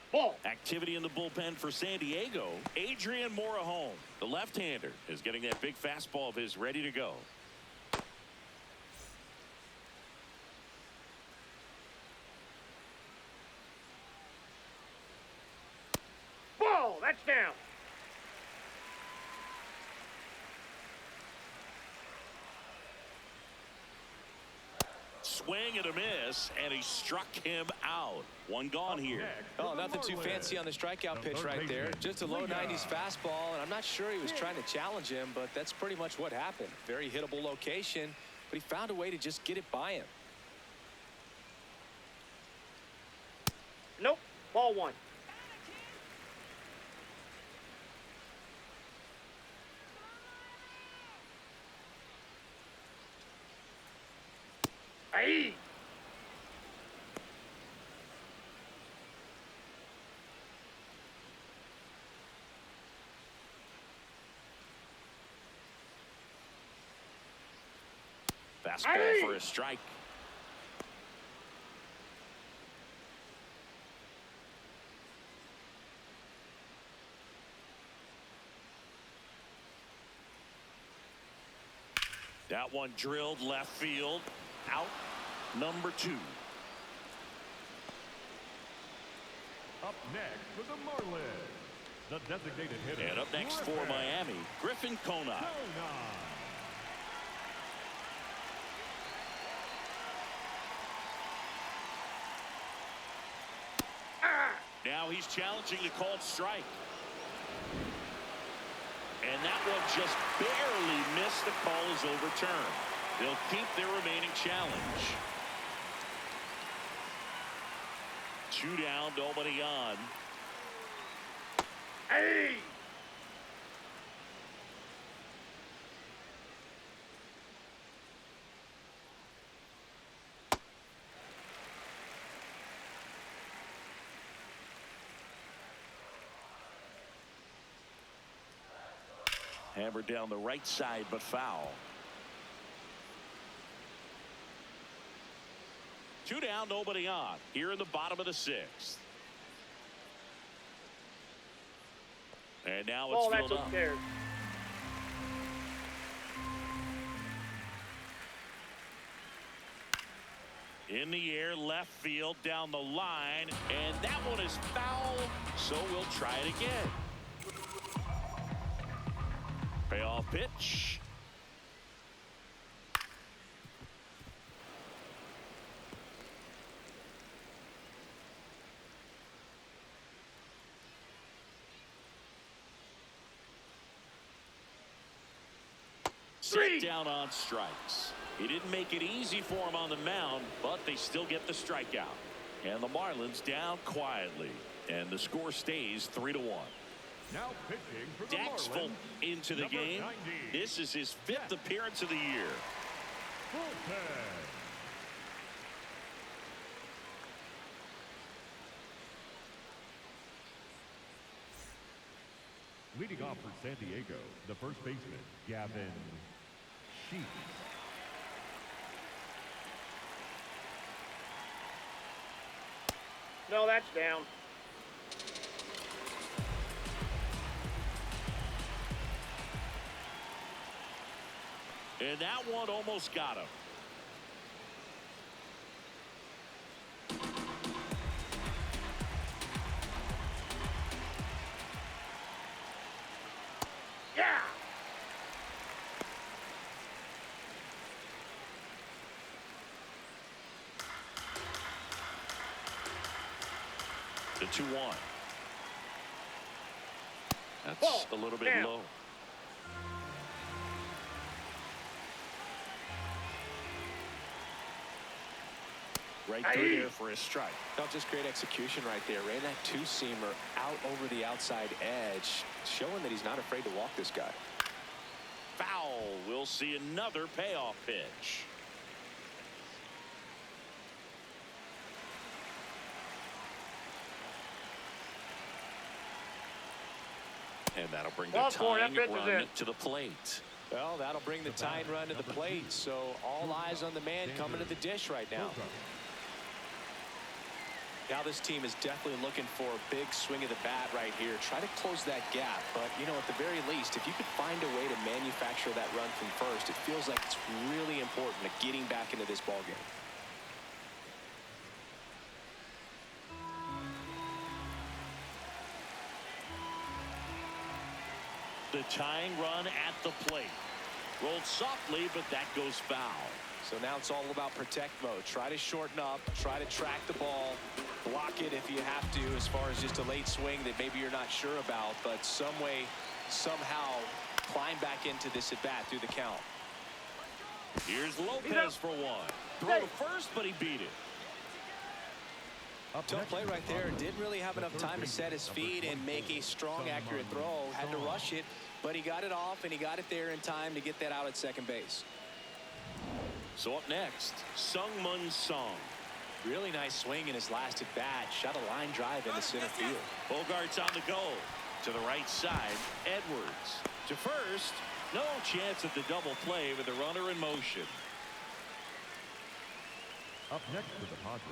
Speaker 5: Ball.
Speaker 1: Activity in the bullpen for San Diego. Adrian Morejon, the left-hander, is getting that big fastball of his ready to go.
Speaker 5: Ball. That's down.
Speaker 1: Swing and a miss, and he struck him out. One gone here.
Speaker 4: Oh, nothing too fancy on the strikeout pitch right there. Just a low 90s fastball, and I'm not sure he was trying to challenge him, but that's pretty much what happened. Very hittable location, but he found a way to just get it by him.
Speaker 5: Ball one. Aye.
Speaker 1: Fastball for a strike. That one drilled left field. Out number 2.
Speaker 2: Up next for the Marlins, the designated hitter.
Speaker 1: And up next for Miami, Griffin Conine. Now he's challenging the called strike. And that one just barely missed. The call is overturned. They'll keep their remaining challenge. 2 down, nobody on.
Speaker 5: Hey!
Speaker 1: Hammered down the right side, but foul. 2 down, nobody on. Here in the bottom of the 6th. And now it's
Speaker 5: That's
Speaker 1: filled up.
Speaker 5: upstairs.
Speaker 1: In the air, left field, down the line, and that one is foul, so we'll try it again. Payoff pitch. Set down on strikes. He didn't make it easy for him on the mound, but they still get the strikeout. And the Marlins down quietly, and the score stays 3-1.
Speaker 2: Now pitching for the
Speaker 1: Daxful
Speaker 2: Marlins,
Speaker 1: into the
Speaker 2: number
Speaker 1: game.
Speaker 2: 90.
Speaker 1: This is his 5th appearance of the year.
Speaker 2: Bullpen. Leading off for San Diego, the first baseman, Gavin Sheets.
Speaker 5: No, that's down.
Speaker 1: And that one almost got him.
Speaker 5: Yeah.
Speaker 1: The 2-1. That's
Speaker 5: Ball
Speaker 1: a little bit
Speaker 5: down.
Speaker 1: low. Right through there for a strike.
Speaker 3: Not just great execution right there. Ran that 2-seamer out over the outside edge, showing that he's not afraid to walk this guy.
Speaker 1: Foul. We'll see another payoff pitch. And that'll bring the
Speaker 5: Ball four,
Speaker 1: tying
Speaker 5: that pitch is
Speaker 1: run
Speaker 5: in.
Speaker 1: to the plate.
Speaker 3: Well, that'll bring the tying run to the plate. So all eyes on the man coming to the dish right now. Now this team is definitely looking for a big swing of the bat right here. Try to close that gap. But, you know, at the very least, if you could find a way to manufacture that run from first, it feels like it's really important to getting back into this ballgame.
Speaker 1: The tying run at the plate. Rolled softly, but that goes foul.
Speaker 3: So now it's all about protect mode. Try to shorten up, try to track the ball, block it if you have to, as far as just a late swing that maybe you're not sure about, but some way, somehow climb back into this at bat through the count.
Speaker 1: Here's Lopez for one. Throw to first, but he beat it.
Speaker 4: Tough play right there. Didn't really have enough time to set his feet and make a strong, accurate throw. Had to rush it, but he got it off, and he got it there in time to get that out at second base.
Speaker 1: So up next, Sungmun Song.
Speaker 3: Really nice swing in his last at bat. Shot a line drive into center field.
Speaker 1: Bogart's on the go. To the right side, Edwards. To first, no chance at the double play with the runner in motion.
Speaker 2: Up next for the Padres,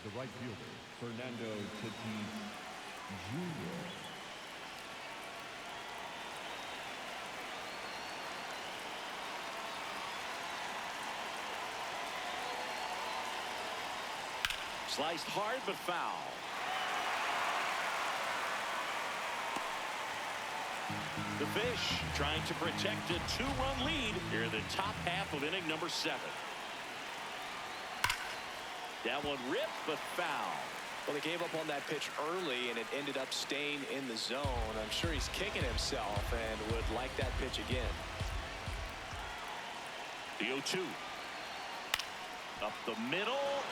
Speaker 2: the right fielder, Fernando Tatis Jr.
Speaker 1: Sliced hard but foul. The Fish trying to protect a 2-run lead here in the top half of inning number 7. That one ripped but foul.
Speaker 3: Well, they gave up on that pitch early, and it ended up staying in the zone. I'm sure he's kicking himself and would like that pitch again.
Speaker 1: The 0-2. Up the middle.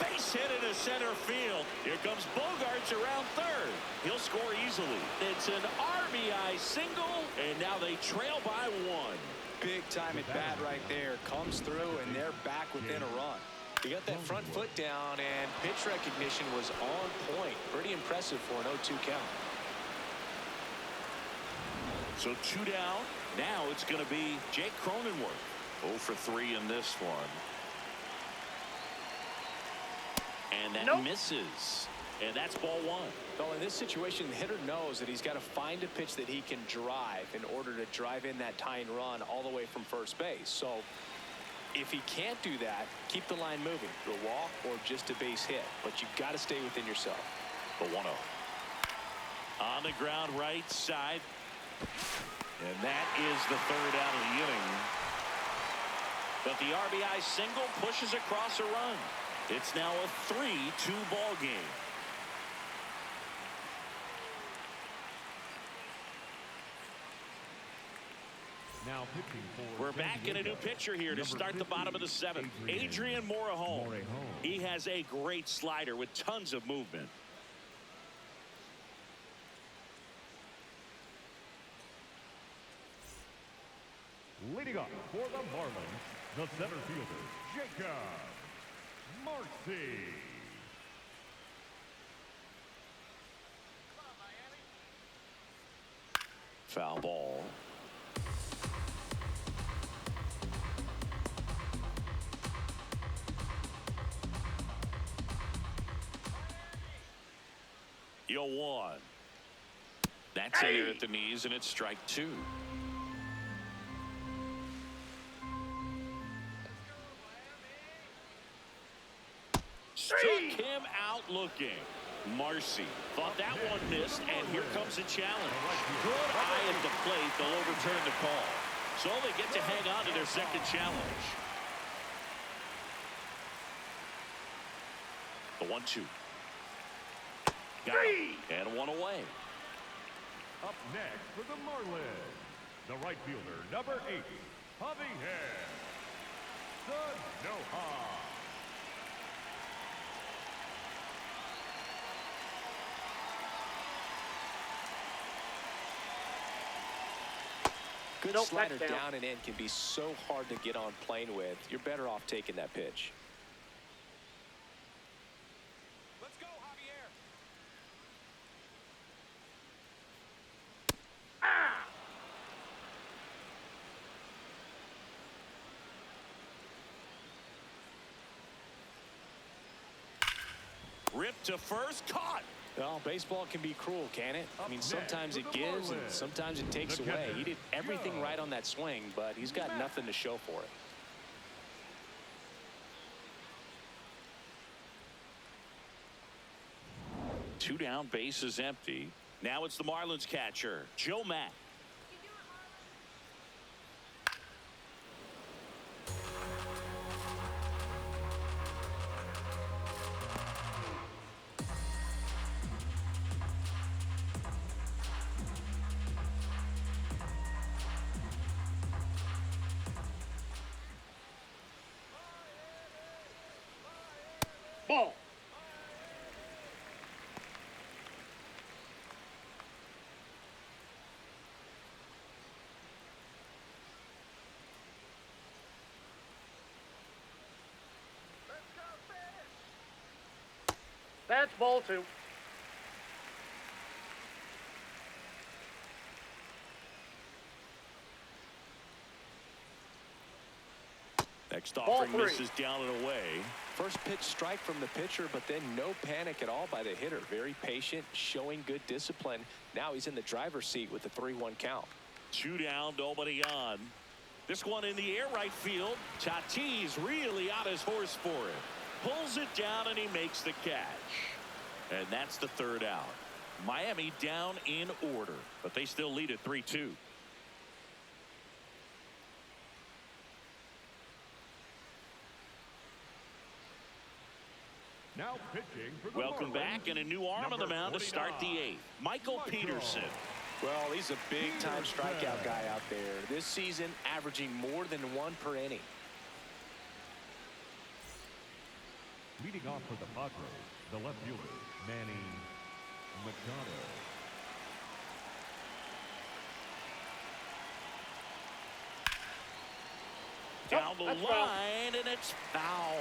Speaker 1: Base hit into center field. Here comes Bogarts around third. He'll score easily. It's an RBI single, and now they trail by 1.
Speaker 3: Big time at bat right there. Comes through, and they're back within a run. He got that front foot down, and pitch recognition was on point. Pretty impressive for an 0-2 count.
Speaker 1: So 2 down. Now it's going to be Jake Cronenworth. 0 for 3 in this one. And that misses. And that's ball 1.
Speaker 3: Well, in this situation, the hitter knows that he's got to find a pitch that he can drive in order to drive in that tying run all the way from first base. So if he can't do that, keep the line moving through a walk or just a base hit. But you've got to stay within yourself.
Speaker 1: The 1-0. On the ground right side. And that is the 3rd out of the inning. But the RBI single pushes across a run. It's now a 3-2 ball game.
Speaker 2: Now pitching for
Speaker 1: We're back in a new pitcher here to start the bottom of the 7th. Adrian Morejon. He has a great slider with tons of movement.
Speaker 2: Leading up for the Marlins, the center fielder, Jacob Marcy.
Speaker 1: Foul ball. Yo, 1. That's in there at the knees, and it's strike 2. Struck him out looking. Marcy thought that one missed, and here comes a challenge. Good eye at the plate. They'll overturn the call. So they get to hang on to their second challenge. The 1-2. Got him. And 1 away.
Speaker 2: Up next for the Marlins, the right fielder, number 8, Javier Sanoja.
Speaker 3: Good slider down and in can be so hard to get on plane with. You're better off taking that pitch.
Speaker 4: Let's go, Javier.
Speaker 1: Ripped to first, caught.
Speaker 3: Well, baseball can be cruel, can it? I mean, sometimes it gives and sometimes it takes away. He did everything right on that swing, but he's got nothing to show for it.
Speaker 1: Two down, base is empty. Now it's the Marlins catcher, Joe Mack.
Speaker 5: Ball. That's ball 2.
Speaker 1: Next
Speaker 5: Ball
Speaker 1: offering
Speaker 5: 3.
Speaker 1: misses down and away.
Speaker 3: First pitch strike from the pitcher, but then no panic at all by the hitter. Very patient, showing good discipline. Now he's in the driver's seat with the 3-1 count.
Speaker 1: 2 down, nobody on. This one in the air right field. Tatis really on his horse for it. Pulls it down and he makes the catch. And that's the 3rd out. Miami down in order, but they still lead at 3-2.
Speaker 2: Now pitching for the
Speaker 1: Welcome
Speaker 2: Marlins,
Speaker 1: back, and a new arm on the mound to start the 8th. Michael Peterson.
Speaker 3: Well, he's a big-time strikeout guy out there. This season, averaging more than 1 per inning.
Speaker 2: Leading off for the Padres, the left fielder, Manny Machado.
Speaker 1: Down the
Speaker 5: that's
Speaker 1: line,
Speaker 5: foul.
Speaker 1: and it's foul.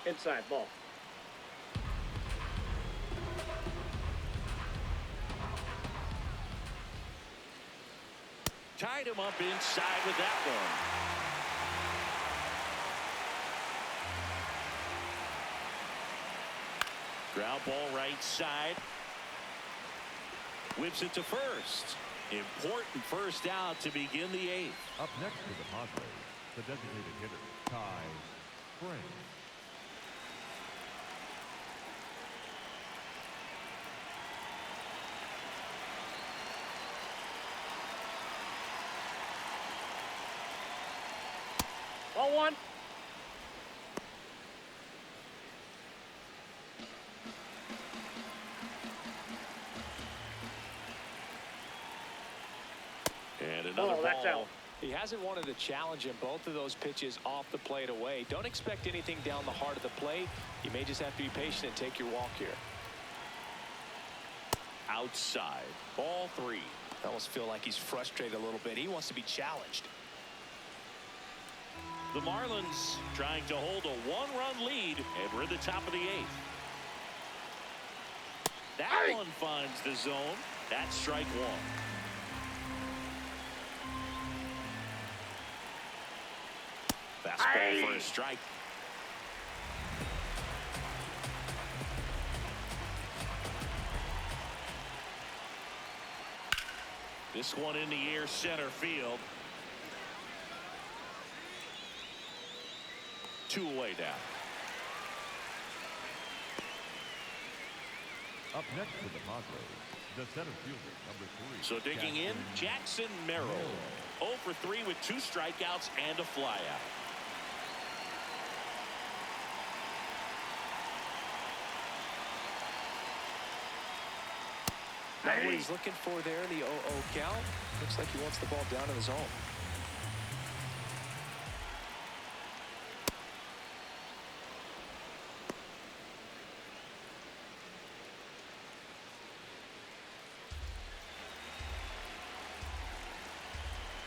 Speaker 5: Inside ball.
Speaker 1: Tied him up inside with that one. Ground ball right side. Whips it to first. Important first out to begin the 8th.
Speaker 2: Up next for the Padres, the designated hitter, Ty France.
Speaker 5: Ball 1.
Speaker 1: And another
Speaker 5: Oh, that's
Speaker 1: ball.
Speaker 5: out.
Speaker 3: He hasn't wanted a challenge in both of those pitches off the plate away. Don't expect anything down the heart of the plate. You may just have to be patient and take your walk here.
Speaker 1: Outside. Ball 3.
Speaker 3: I almost feel like he's frustrated a little bit. He wants to be challenged.
Speaker 1: The Marlins trying to hold a 1-run lead, and we're at the top of the 8th. That one finds the zone. That's strike 1. Fastball for a strike. This one in the air, center field. 2 away down.
Speaker 2: Up next for the Padres, the center fielder, number 3.
Speaker 1: So digging in, Jackson Merrill. 0 for 3 with 2 strikeouts and a flyout.
Speaker 3: Not what he's looking for there, the 0-0 count. Looks like he wants the ball down in the zone.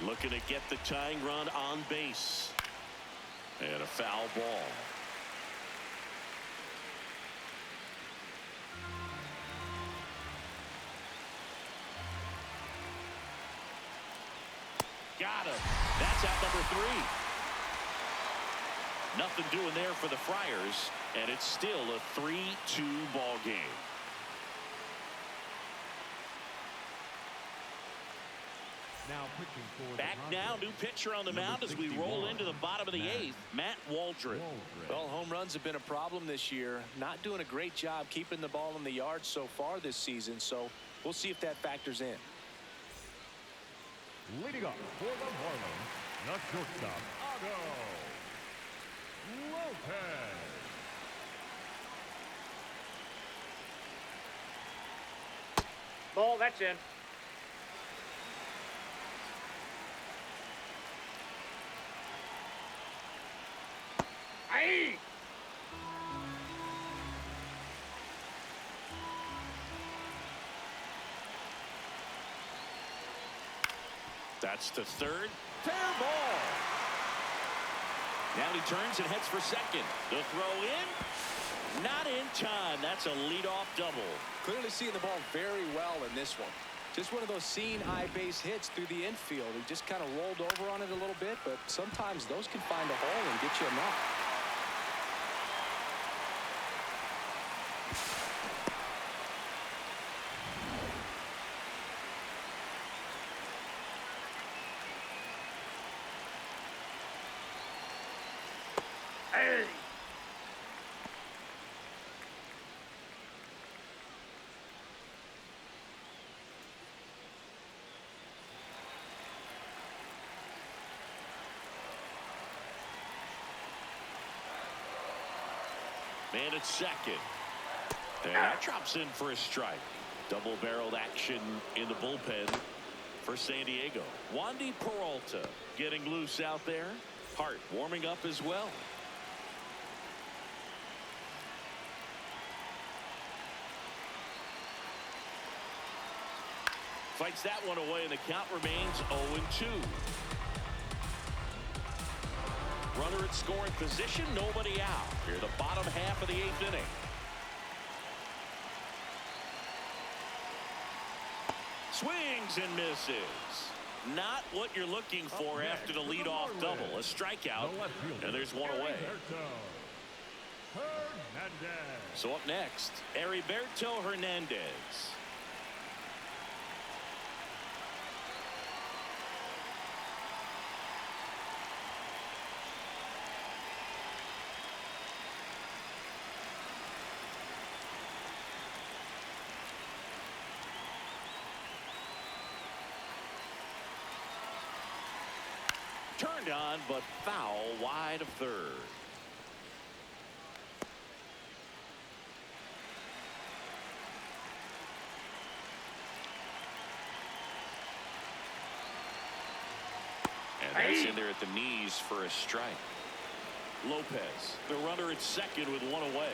Speaker 1: Looking to get the tying run on base. And a foul ball. Got him. That's out number 3. Nothing doing there for the Friars, and it's still a 3-2 ball game.
Speaker 2: Now pitching for
Speaker 1: Back
Speaker 2: the
Speaker 1: now,
Speaker 2: Padres,
Speaker 1: new pitcher on the
Speaker 2: number
Speaker 1: mound as we roll
Speaker 2: 61,
Speaker 1: into the bottom of the 8th, Matt Waldron.
Speaker 3: Well, home runs have been a problem this year. Not doing a great job keeping the ball in the yard so far this season, so we'll see if that factors in.
Speaker 2: Leading up for the Marlins, the shortstop, Otto Lopez.
Speaker 5: Ball, that's in. Aye.
Speaker 1: That's to third. Fair ball. Now he turns and heads for second. The throw in. Not in time. That's a leadoff double.
Speaker 3: Clearly seeing the ball very well in this one. Just one of those seeing eye base hits through the infield. He just kind of rolled over on it a little bit, but sometimes those can find a hole and get you a knock.
Speaker 5: Hey.
Speaker 1: Man at second. And that drops in for a strike. Double-barreled action in the bullpen for San Diego. Wandy Peralta getting loose out there. Hart warming up as well. Fights that one away, and the count remains 0-2. Runner at scoring position, nobody out. Here, the bottom half of the 8th inning. Swings and misses. Not what you're looking for after the leadoff double. A strikeout, and there's one away. So up next, Heriberto Hernandez. Turned on, but foul wide of third. And that's in there at the knees for a strike. Lopez, the runner at second with one away.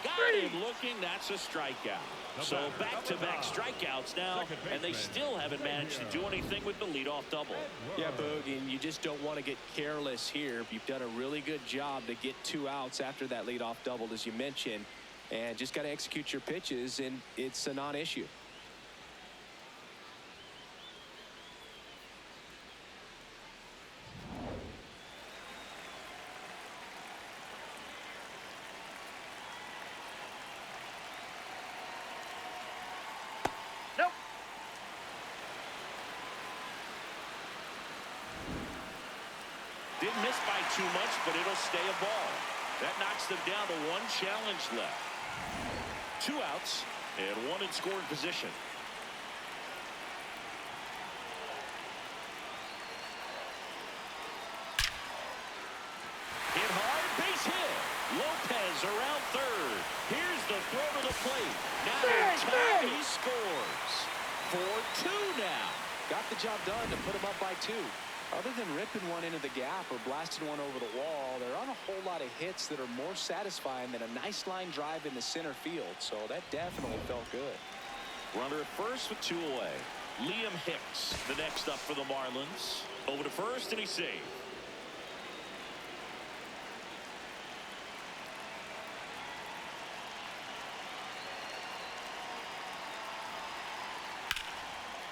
Speaker 1: Got him looking. That's a strikeout. So back-to-back strikeouts now, and they still haven't managed to do anything with the leadoff double.
Speaker 3: Yeah, Boog, and you just don't want to get careless here. You've done a really good job to get 2 outs after that leadoff double, as you mentioned, and just got to execute your pitches, and it's a non-issue.
Speaker 5: Nope.
Speaker 1: Didn't miss by too much, but it'll stay a ball. That knocks them down to 1 challenge left. 2 outs and 1 in scoring position. Hit hard, base hit. Lopez around third. Here's the throw to the plate. Now in time, he scores. 4-2 now.
Speaker 3: Got the job done to put him up by 2. Other than ripping one into the gap or blasting one over the wall, there aren't a whole lot of hits that are more satisfying than a nice line drive in the center field. So that definitely felt good.
Speaker 1: Runner at first with 2 away. Liam Hicks, the next up for the Marlins. Over to first, and he's saved.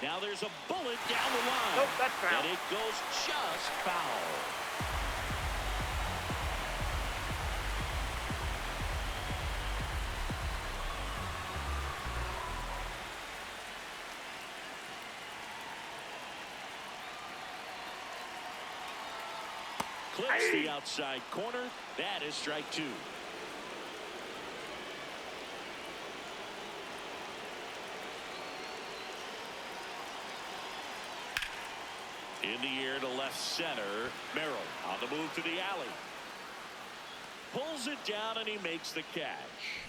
Speaker 1: Now there's a bullet down the line.
Speaker 5: Nope, that's foul.
Speaker 1: And it goes just foul. Clips the outside corner. That is strike 2. In the air to left center. Merrill on the move to the alley. Pulls it down, and he makes the catch.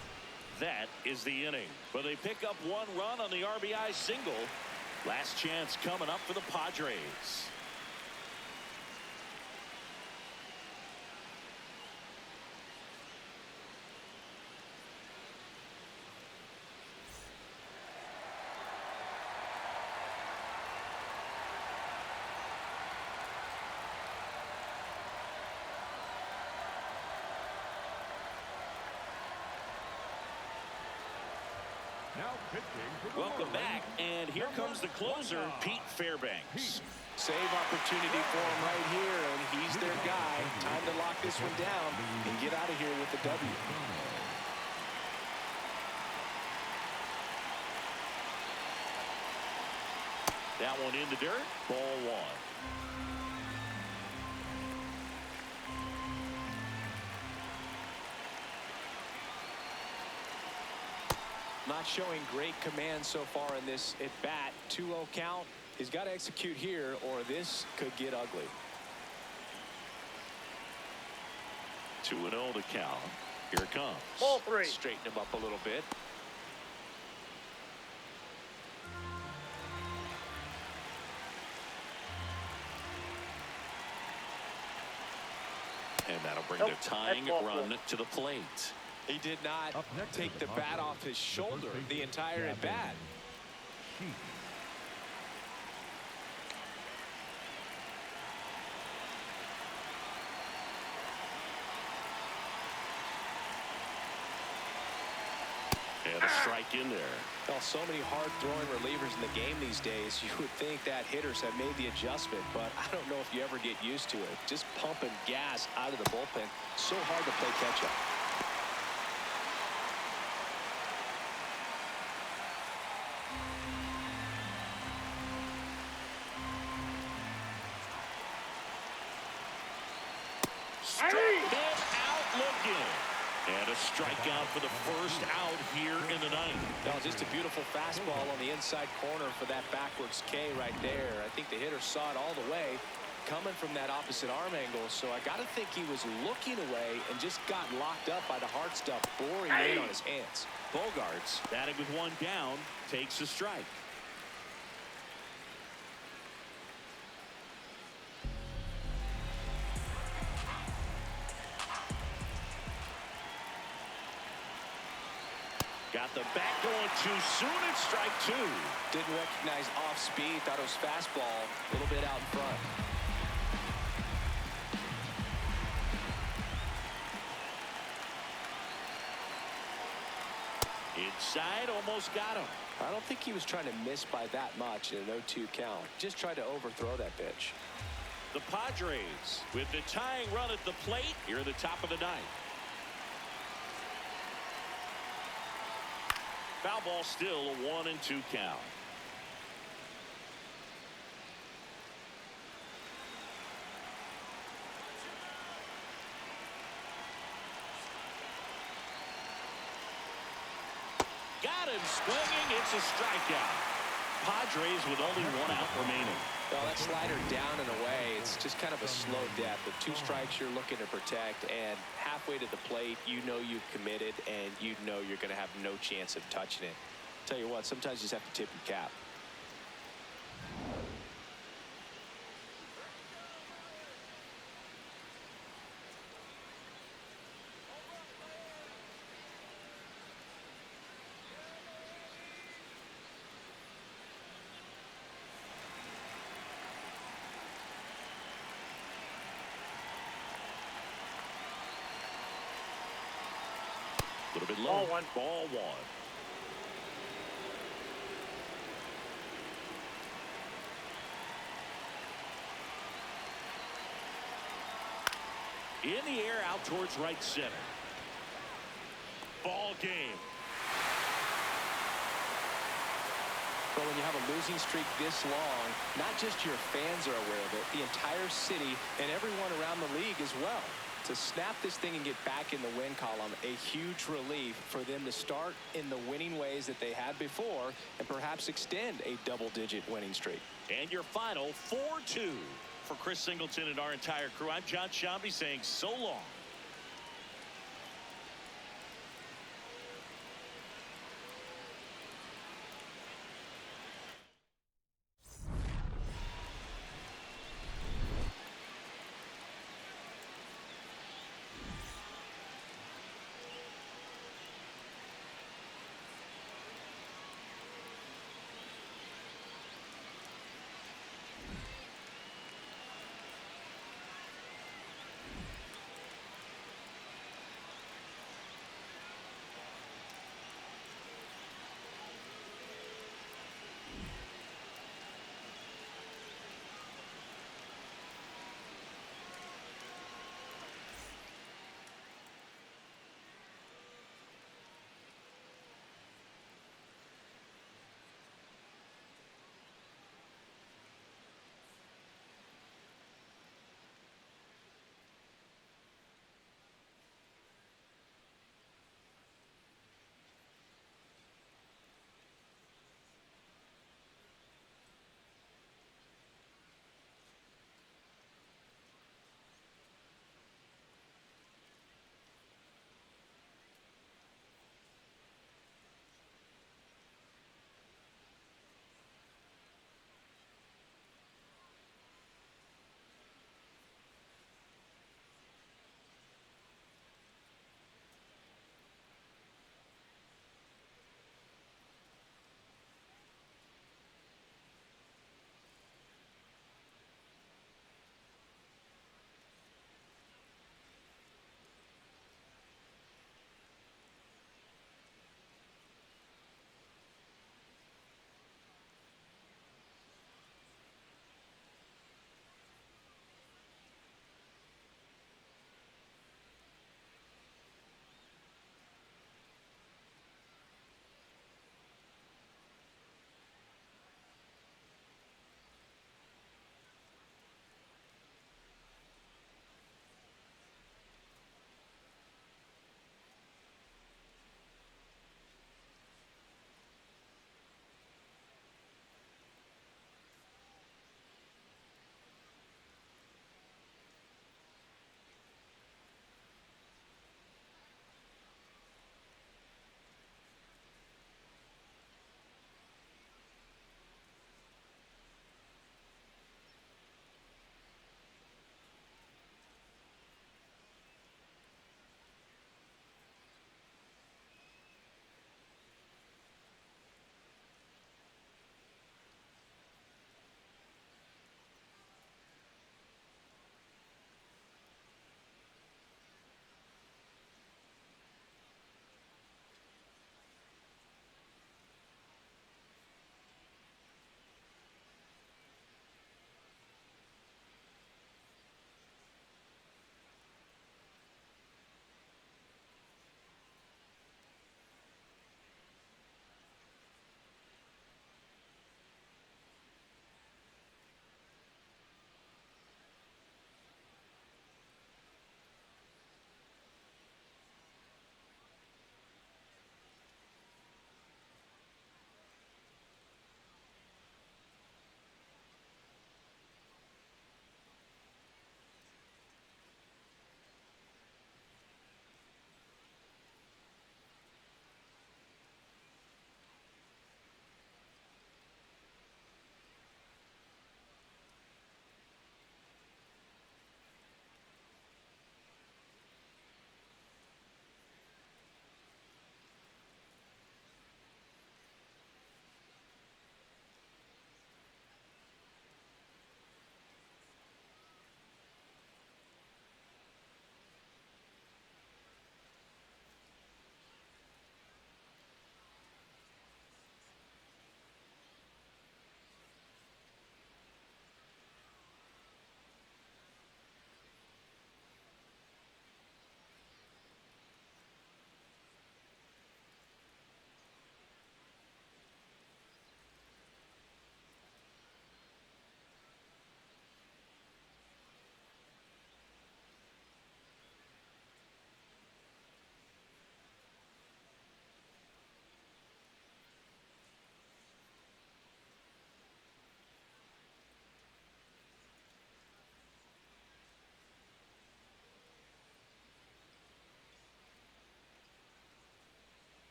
Speaker 1: That is the inning. But they pick up 1 run on the RBI single. Last chance coming up for the Padres.
Speaker 2: Pitching for the
Speaker 1: Welcome
Speaker 2: Marlins,
Speaker 1: back, and here comes the closer, Pete Fairbanks.
Speaker 3: Save opportunity for him right here, and he's their guy. Time to lock this one down and get out of here with the W.
Speaker 1: That one in the dirt. Ball one.
Speaker 3: Not showing great command so far in this at bat. 2-0 count. He's got to execute here, or this could get ugly.
Speaker 1: 2-0 to count. Here it comes.
Speaker 5: Ball three.
Speaker 3: Straighten him up a little bit.
Speaker 1: And that'll bring
Speaker 5: Nope,
Speaker 1: the tying
Speaker 5: that's ball
Speaker 1: run
Speaker 5: four.
Speaker 1: to the plate.
Speaker 3: He did not
Speaker 2: Up next
Speaker 3: take
Speaker 2: is
Speaker 3: the
Speaker 2: the
Speaker 3: bat
Speaker 2: Padres.
Speaker 3: off his shoulder
Speaker 2: first
Speaker 3: the
Speaker 2: baseman,
Speaker 3: entire at bat.
Speaker 2: Sheets.
Speaker 1: And a strike in there.
Speaker 3: Well, so many hard-throwing relievers in the game these days, you would think that hitters have made the adjustment, but I don't know if you ever get used to it. Just pumping gas out of the bullpen. So hard to play catch-up.
Speaker 1: Struck him out looking. And a strikeout for the first out here in the ninth.
Speaker 3: Well, just a beautiful fastball on the inside corner for that backwards K right there. I think the hitter saw it all the way coming from that opposite arm angle. So I got to think he was looking away and just got locked up by the hard stuff boring in on his hands.
Speaker 1: Bogarts, batting with one down, takes a strike. Got the bat going too soon. It's strike two.
Speaker 3: Didn't recognize off speed. Thought it was fastball. A little bit out in front.
Speaker 1: Inside, almost got him.
Speaker 3: I don't think he was trying to miss by that much in an 0-2 count. Just tried to overthrow that pitch.
Speaker 1: The Padres with the tying run at the plate here at the top of the ninth. Foul ball, still a 1-2 count. Got him swinging. It's a strikeout. Padres with only one out remaining.
Speaker 3: Well, that slider down and away, it's just kind of a slow death. With 2 strikes you're looking to protect, and halfway to the plate, you know you've committed, and you know you're going to have no chance of touching it. Tell you what, sometimes you just have to tip your cap.
Speaker 1: A little bit low.
Speaker 5: Ball one.
Speaker 1: Ball one. In the air, out towards right center. Ball game.
Speaker 3: But when you have a losing streak this long, not just your fans are aware of it, the entire city and everyone around the league as well. To snap this thing and get back in the win column, a huge relief for them to start in the winning ways that they had before and perhaps extend a double-digit winning streak.
Speaker 1: And your final 4-2. For Chris Singleton and our entire crew, I'm John Shambi saying so long.